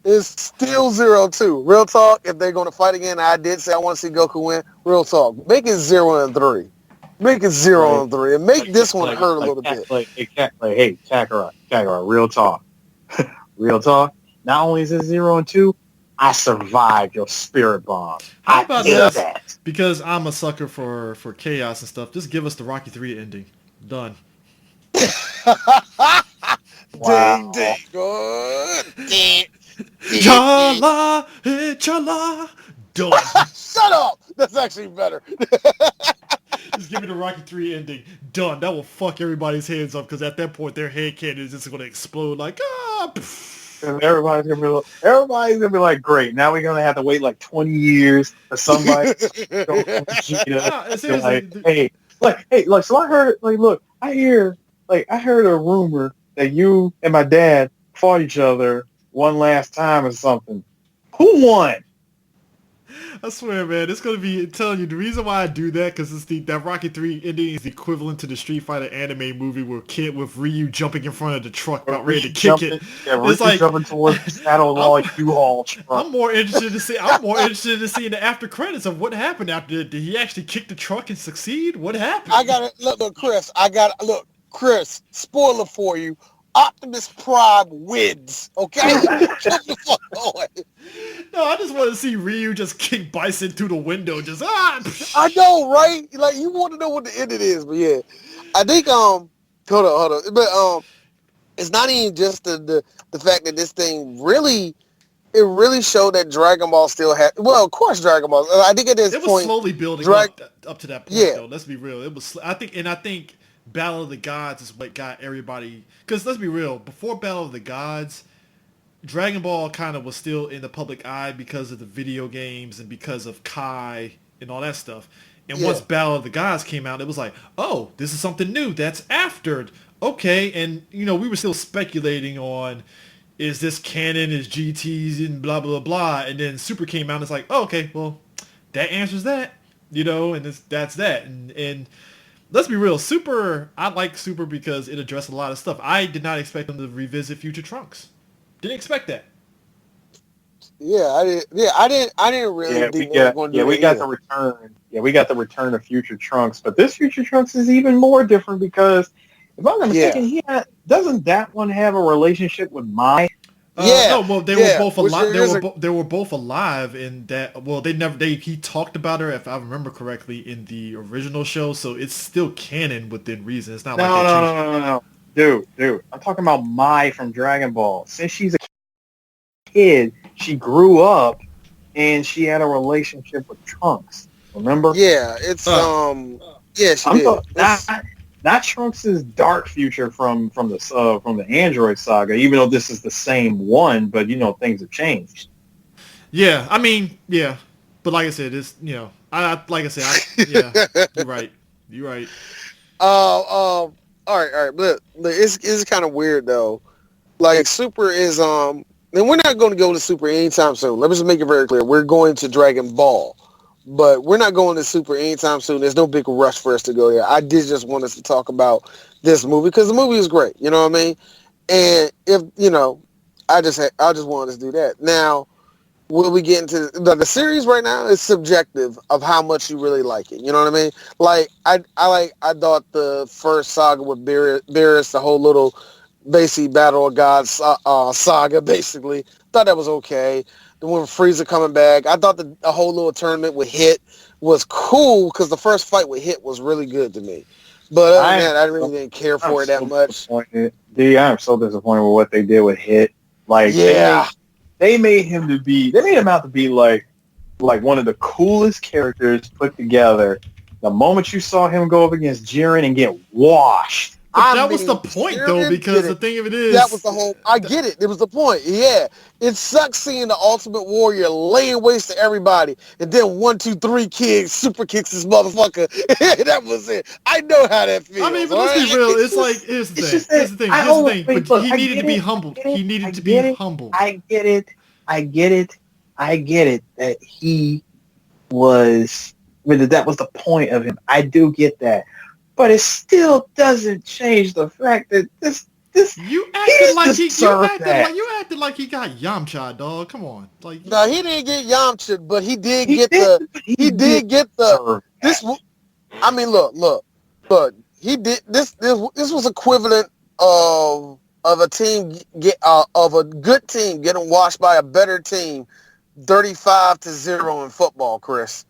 F: It's still 0-2. Real talk, if they're going to fight again, I did say I want to see Goku win. Real talk. Make it 0-3. Make it 0-3. And make this one hurt a little bit.
E: Hey, Kakarot, real talk. Real talk. Not only is it 0-2, I survived your spirit bomb.
G: How about this?
E: That.
G: Because I'm a sucker for chaos and stuff, just give us the Rocky 3 ending. Done.
F: Wow. Ding, good. Ding.
G: Chala, hey, chala. Done.
F: Shut up. That's actually better.
G: Just give me the Rocky 3 ending. Done. That will fuck everybody's heads up because at that point their head cannon is just going to explode like,
E: And everybody's gonna be like, great. Now we're gonna have to wait like 20 years for somebody to go from Vegeta. So I heard, I heard a rumor that you and my dad fought each other one last time or something. Who won?
G: I swear, man, it's gonna be. I'm telling you, the reason why I do that because it's that Rocky 3 ending is the equivalent to the Street Fighter anime movie with Ryu jumping in front of the truck about ready to kick it.
E: Yeah, it's like jumping towards the saddle like U-Haul truck.
G: I'm more interested to see in the after credits of what happened after. Did he actually kick the truck and succeed? What happened?
F: I got to look, Chris. Spoiler for you. Optimus Prime wins. Okay, keep the fuck going.
G: No, I just want to see Ryu just kick Bison through the window. Just
F: I know, right? Like you want to know what the end it is, but yeah, I think hold on, but it's not even just the fact that this thing really showed that Dragon Ball still had. Well, of course, Dragon Ball. I think at this point
G: it was slowly building up to that point. Yeah, though. Let's be real. It was. I think Battle of the Gods is what got everybody. Because let's be real, before Battle of the Gods, Dragon Ball kind of was still in the public eye because of the video games and because of Kai and all that stuff. And once Battle of the Gods came out, it was like, oh, this is something new. That's after. Okay, and we were still speculating on, is this canon, is GTs and blah, blah, blah. And then Super came out and it's like, oh, okay, well, that answers that. And that's that. And let's be real, Super, I like Super because it addressed a lot of stuff. I did not expect them to revisit Future Trunks. Didn't expect that.
F: I didn't really think they were going to do
E: we got the return. Yeah, we got the return of Future Trunks, but this Future Trunks is even more different because if I'm not mistaken, doesn't that one have a relationship with Mai?
G: No, well, they were both alive. They were both alive in that. Well, he talked about her, if I remember correctly, in the original show. So it's still canon within reason. It's not
E: no, dude. I'm talking about Mai from Dragon Ball. Since she's a kid, she grew up and she had a relationship with Trunks. Remember?
F: Yeah, it's she did.
E: Not Trunks' dark future from the Android saga, even though this is the same one, but things have changed.
G: Yeah, I mean, yeah, but like I said, it's you're right.
F: All right, but it's kind of weird though. Like Super is and we're not going to go to Super anytime soon. Let me just make it very clear. We're going to Dragon Ball. But we're not going to Super anytime soon. There's no big rush for us to go there. I did just want us to talk about this movie because the movie is great. You know what I mean? And if I just wanted us to do that. Now, will we get into the series right now? Is subjective of how much you really like it. You know what I mean? Like I thought the first saga with Beerus, the whole little basically Battle of Gods saga, basically thought that was okay. The one with Frieza coming back, I thought the whole little tournament with Hit was cool because the first fight with Hit was really good to me. But other than that, I really didn't care for it that much.
E: I'm so disappointed with what they did with Hit. Like,
F: yeah,
E: they made him out to be like one of the coolest characters put together. The moment you saw him go up against Jiren and get washed.
G: But that was the point, though, because the thing of it is...
F: That was the whole... I get it. It was the point. Yeah. It sucks seeing the Ultimate Warrior laying waste to everybody, and then 1, 2, 3 kids super kicks this motherfucker. That was it. I know how that feels.
G: I mean, but let's be real. It's like, here's the thing. But he needed to be humbled. He needed to be humbled.
E: I get it that he was... That was the point of him. I do get that. But it still doesn't change the fact that this
G: you acted like he got Yamcha, dog. Come on, like
F: no, he didn't get Yamcha, but he did get the. I mean, look. He did this. This was equivalent of a team of a good team getting washed by a better team, 35-0 in football, Chris.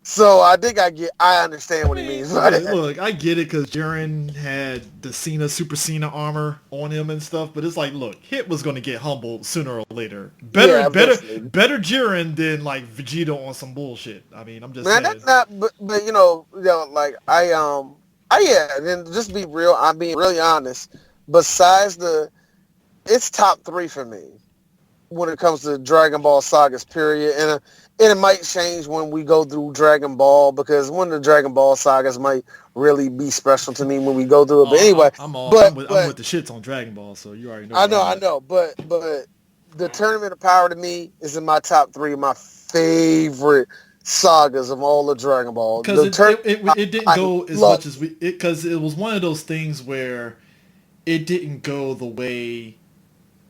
F: So I think I understand what he means.
G: Look, I get it because Jiren had the Super Cena armor on him and stuff, but it's like, look, Hit was going to get humbled sooner or later. Better Jiren than like Vegeta on some bullshit. I mean, I'm just saying.
F: That's not, but like then just be real. I'm being really honest. Besides it's top 3 for me when it comes to Dragon Ball sagas, period. And it might change when we go through Dragon Ball because one of the Dragon Ball sagas might really be special to me when we go through it. But anyway,
G: I'm with the shits on Dragon Ball, so you already know.
F: I know. But the Tournament of Power to me is in my top 3 of my favorite sagas of all the Dragon Ball.
G: Because it didn't go as much as because it was one of those things where it didn't go the way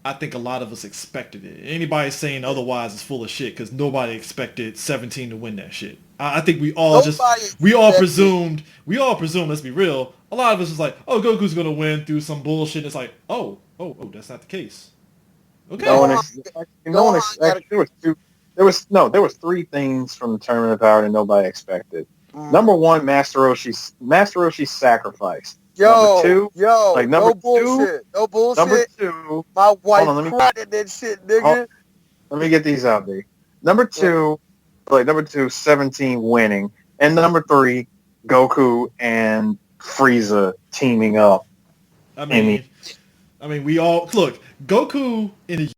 G: I think a lot of us expected it. Anybody saying otherwise is full of shit because nobody expected 17 to win that shit. I think we all presumed, let's be real, a lot of us was like, oh, Goku's going to win through some bullshit. It's like, oh, that's not the case. Okay.
E: There was 3 things from the Tournament of Power that nobody expected. Number 1, Master Roshi's sacrifice.
F: Number 2,
E: no
F: bullshit.
E: Number 2,
F: my wife cried at that shit, nigga.
E: Let me get these out there. Number 2, 17 winning, and number 3, Goku and Frieza teaming up.
G: I mean, we all look. Goku in the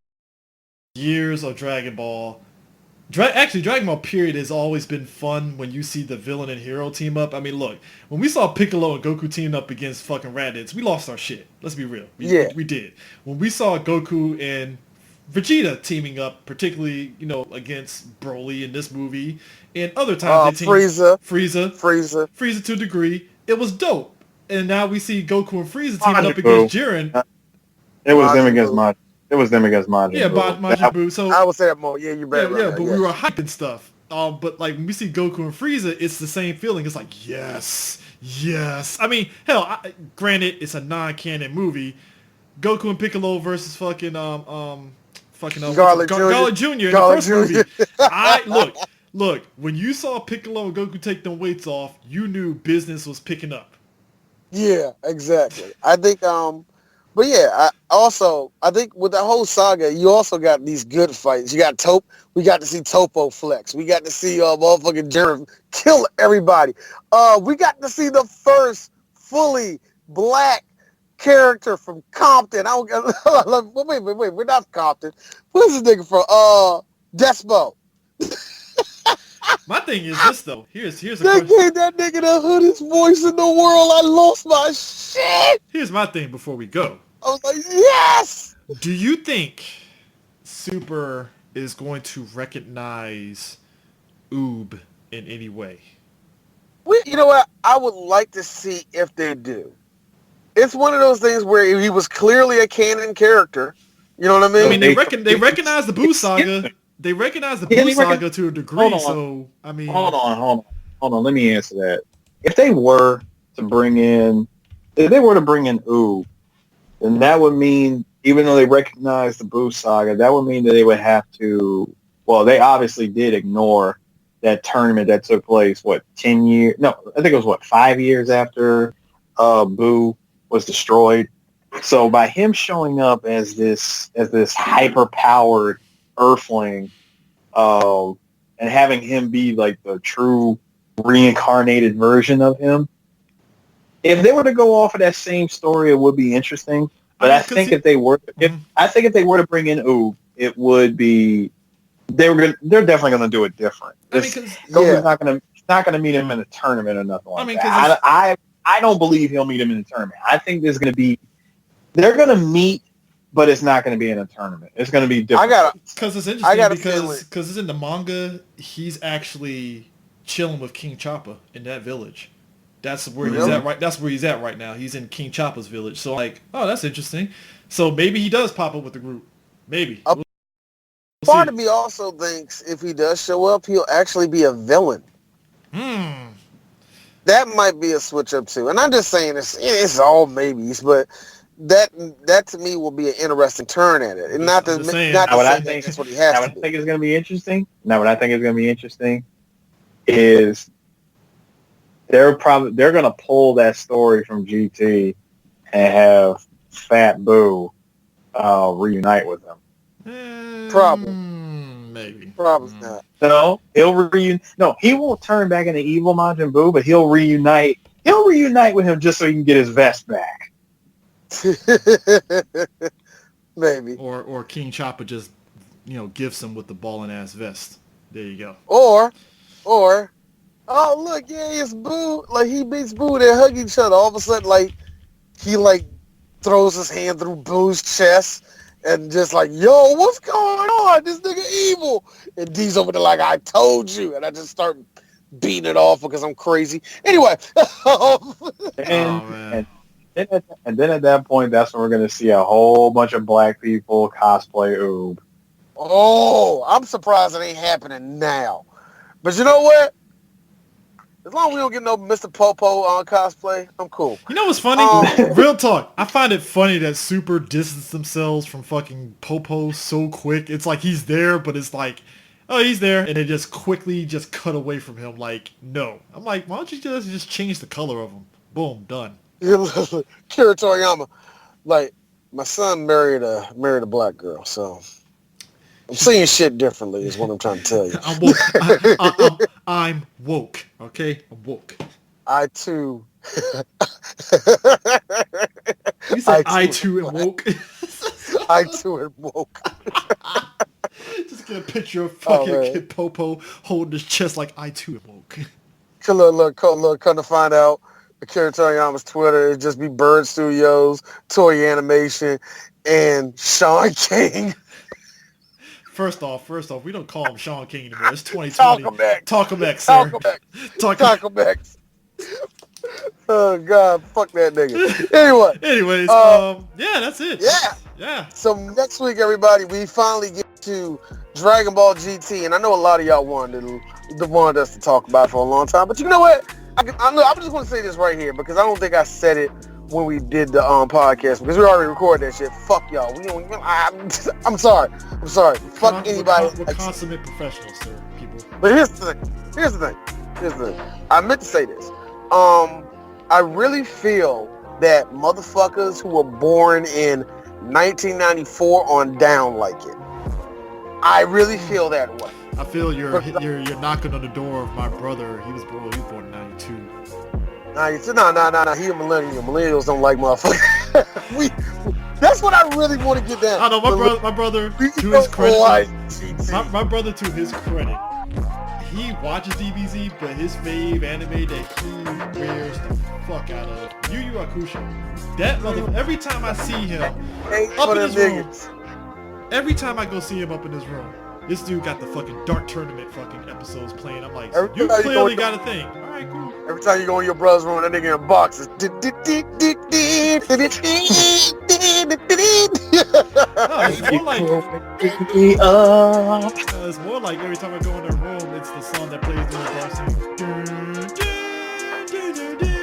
G: years of Dragon Ball. Actually, Dragon Ball period has always been fun when you see the villain and hero team up. I mean, look, when we saw Piccolo and Goku teaming up against fucking Raditz, we lost our shit. Let's be real. We did. When we saw Goku and Vegeta teaming up, particularly, against Broly in this movie, and other times they teamed Frieza to a degree, it was dope. And now we see Goku and Frieza teaming up against Jiren.
E: It was them against Majin.
G: Yeah, Majin Buu. So
F: I would say that more. Yeah, you better.
G: Yeah, but we were hyping stuff. But like when we see Goku and Frieza, it's the same feeling. It's like yes. I mean, hell, granted, it's a non-canon movie. Goku and Piccolo versus fucking Garlic Jr. in the first movie. Look. When you saw Piccolo and Goku take them weights off, you knew business was picking up.
F: Yeah, exactly. I think. But yeah, I think with the whole saga, you also got these good fights. You got we got to see Topo flex. We got to see motherfucking Jiren kill everybody. We got to see the first fully black character from Compton. Wait, we're not Compton. Where's this nigga from? Despo.
G: My thing is this though. Here's a
F: they
G: question.
F: gave that nigga the hoodest voice in the world. I lost my shit.
G: Here's my thing before we go.
F: I was like, yes!
G: Do you think Super is going to recognize Oob in any way.
F: You know what? I would like to see if they do. It's one of those things where he was clearly a canon character. You know what I mean?
G: I mean, they recognize the Boo saga. They recognize the Boo saga to a degree. So I mean,
E: hold on. Let me answer that. If they were to bring in Oob, then that would mean, even though they recognize the Boo saga, that would mean that they would have to. Well, they obviously did ignore that tournament that took place. 10 years? No, I think it was 5 years after Boo was destroyed. So by him showing up as this hyper powered Earthling, and having him be like the true reincarnated version of him, if they were to go off of that same story, it would be interesting. But I think if they were to bring in Oob, it would be they're definitely going to do it different. Goku's not going to meet him in a tournament or nothing like that. I don't believe he'll meet him in a tournament. I think they're going to meet, but it's not going to be in a tournament. It's going to be different.
G: Because it's interesting because it's in the manga. He's actually chilling with King Choppa in that village. That's where he's at right. That's where he's at right now. He's in King Choppa's village. So like, oh, that's interesting. So maybe he does pop up with the group. Maybe. We'll
F: Part of me also thinks if he does show up, he'll actually be a villain. That might be a switch up too. And I'm just saying it's all maybes, but that to me will be an interesting turn at it. And not to say that's what he has to do.
E: What I think is going to be interesting. Is they're going to pull that story from GT and have Fat Boo reunite with them.
F: Probably.
G: Maybe.
F: Probably not.
E: No, he won't turn back into evil Majin Buu, but he'll reunite with him just so he can get his vest back.
F: Maybe.
G: Or King Choppa just, gifts him with the ballin' ass vest. There you go.
F: Or oh look, it's Boo. Like he beats Boo, they hug each other. All of a sudden, he throws his hand through Boo's chest. And just like, yo, what's going on? This nigga evil. And D's over there like, I told you. And I just start beating it off because I'm crazy. Anyway.
E: And then at that point, that's when we're going to see a whole bunch of black people cosplay Oob.
F: Oh, I'm surprised it ain't happening now. But you know what? As long as we don't get no Mr. Popo on cosplay, I'm cool.
G: You know what's funny? Real talk. I find it funny that Super distanced themselves from fucking Popo so quick. It's like he's there, but it's like, oh, he's there. And they just quickly just cut away from him. Like, no. I'm like, why don't you just change the color of him? Boom, done.
F: Kira Toriyama. Like, my son married a black girl, so... I'm seeing shit differently is what I'm trying to tell you.
G: I'm woke. I'm woke. Okay? I'm woke.
F: I too.
G: You said I too am woke.
F: I too am woke.
G: Just get a picture of fucking Kid Popo holding his chest like I too am woke.
F: Look, come to find out, Akira Toriyama's Twitter is just be Bird Studios, Toy Animation, and Sean King.
G: First off, we don't call him Sean King anymore. It's 2020. Talk him back, sir.
F: Talk him back. Oh God, fuck that nigga.
G: Anyways, yeah, that's it. Yeah.
F: So next week, everybody, we finally get to Dragon Ball GT, and I know a lot of y'all wanted us to talk about it for a long time. But you know what? I'm just going to say this right here because I don't think I said it when we did the podcast because we already recorded that shit. Fuck y'all. We don't even. I'm sorry. Fuck anybody.
G: We're consummate professionals, sir. People.
F: But here's the thing. I meant to say this. I really feel that motherfuckers who were born in 1994 on down like it. I really feel that way.
G: I feel you're knocking on the door of my brother. He was born in 92.
F: No, he a millennial. Millennials don't like motherfuckers. That's what I really want to get down.
G: I know my brother to his credit. My brother to his credit. He watches DBZ, but his fave anime that he wears the fuck out of Yu Yu Hakusho. That mother. Every time I see him up in his room, every time I go see him up in his room, This dude got the fucking Dark Tournament fucking episodes playing. I'm like,
F: Every
G: you
F: time you
G: clearly
F: go-
G: got a thing. All right, cool.
F: Every time you go in your brother's room, that nigga in boxes.
G: No, it's more like every time I go in their room, it's the song that plays during the bar scene.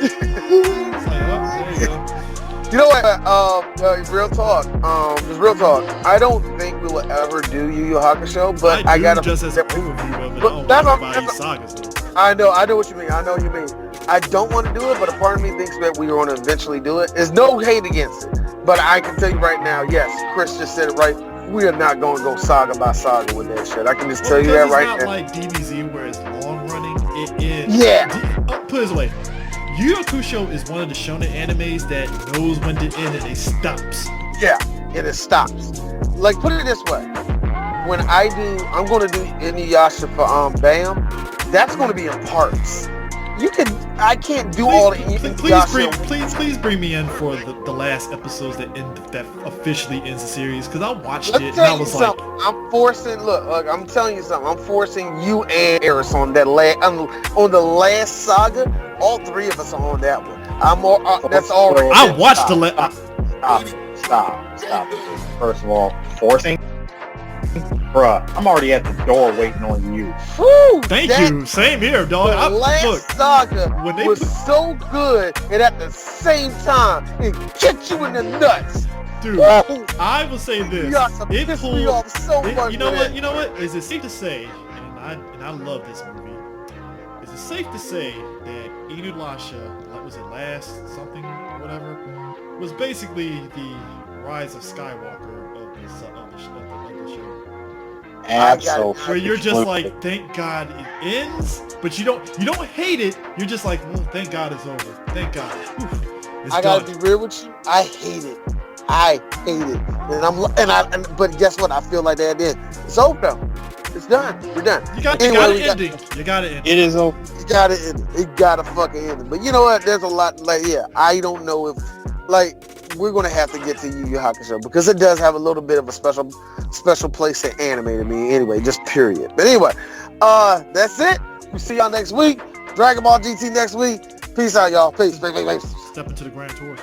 G: It's like, oh, there you go.
F: You know what? Real talk. Just real talk. I don't think we will ever do Yu Yu Hakusho, but I gotta.
G: just as an overview of it.
F: But
G: I don't
F: that's
G: watch
F: what-
G: by each sagas though.
F: I know what you mean. I know what you mean. I don't want to do it, but a part of me thinks that we are going to eventually do it. There's no hate against it, but I can tell you right now, yes, Chris just said it right. We are not going to go saga by saga with that shit. I can just tell you that right now.
G: It's not like DBZ where it's long running. It is.
F: Yeah.
G: Put it this way. Yu Yu Hakusho is one of the shonen animes that knows when to end and it stops.
F: Yeah, and it stops. Like, put it this way. When I'm going to do Inuyasha for BAM. That's going to be in parts. I can't do all the Inuyasha.
G: Please bring me in for the last episodes that officially ends the series, because I watched
F: Let
G: it
F: me
G: and
F: tell
G: I
F: you
G: was
F: something.
G: like,
F: I'm forcing. Look, I'm telling you something. I'm forcing you and Eris on that on the last saga. All three of us are on that one. That's already.
G: I watched the
E: Stop. First of all, forcing. Bruh, I'm already at the door waiting on you.
F: Woo,
G: Thank you. Same here, dog.
F: The last saga
G: when they
F: was so good, and at the same time, it kicked you in the nuts.
G: Dude,
F: Woo.
G: I will say this.
F: It pissed me off so much.
G: You know what? Is it safe to say, and I love this movie, is it safe to say that Inuyasha, was it last something, whatever, was basically the Rise of Skywalker of the show?
E: Absolutely.
G: Where you're just like, thank God it ends, but you don't hate it. You're just like, well, thank God it's over. Thank God. Oof,
F: I gotta be real with you. I hate it. But guess what? I feel like that did. It's over though. It's done. We're done.
G: You got an ending. You got to end.
E: It is over.
F: You gotta end it. You gotta fucking end it. But you know what? There's a lot. I don't know if we're gonna have to get to Yu Yu Hakusho because it does have a little bit of a special place in anime to me. Anyway, just period. But anyway, that's it. We see y'all next week. Dragon Ball GT next week. Peace out, y'all. Peace.
G: Step into the Grand Tour.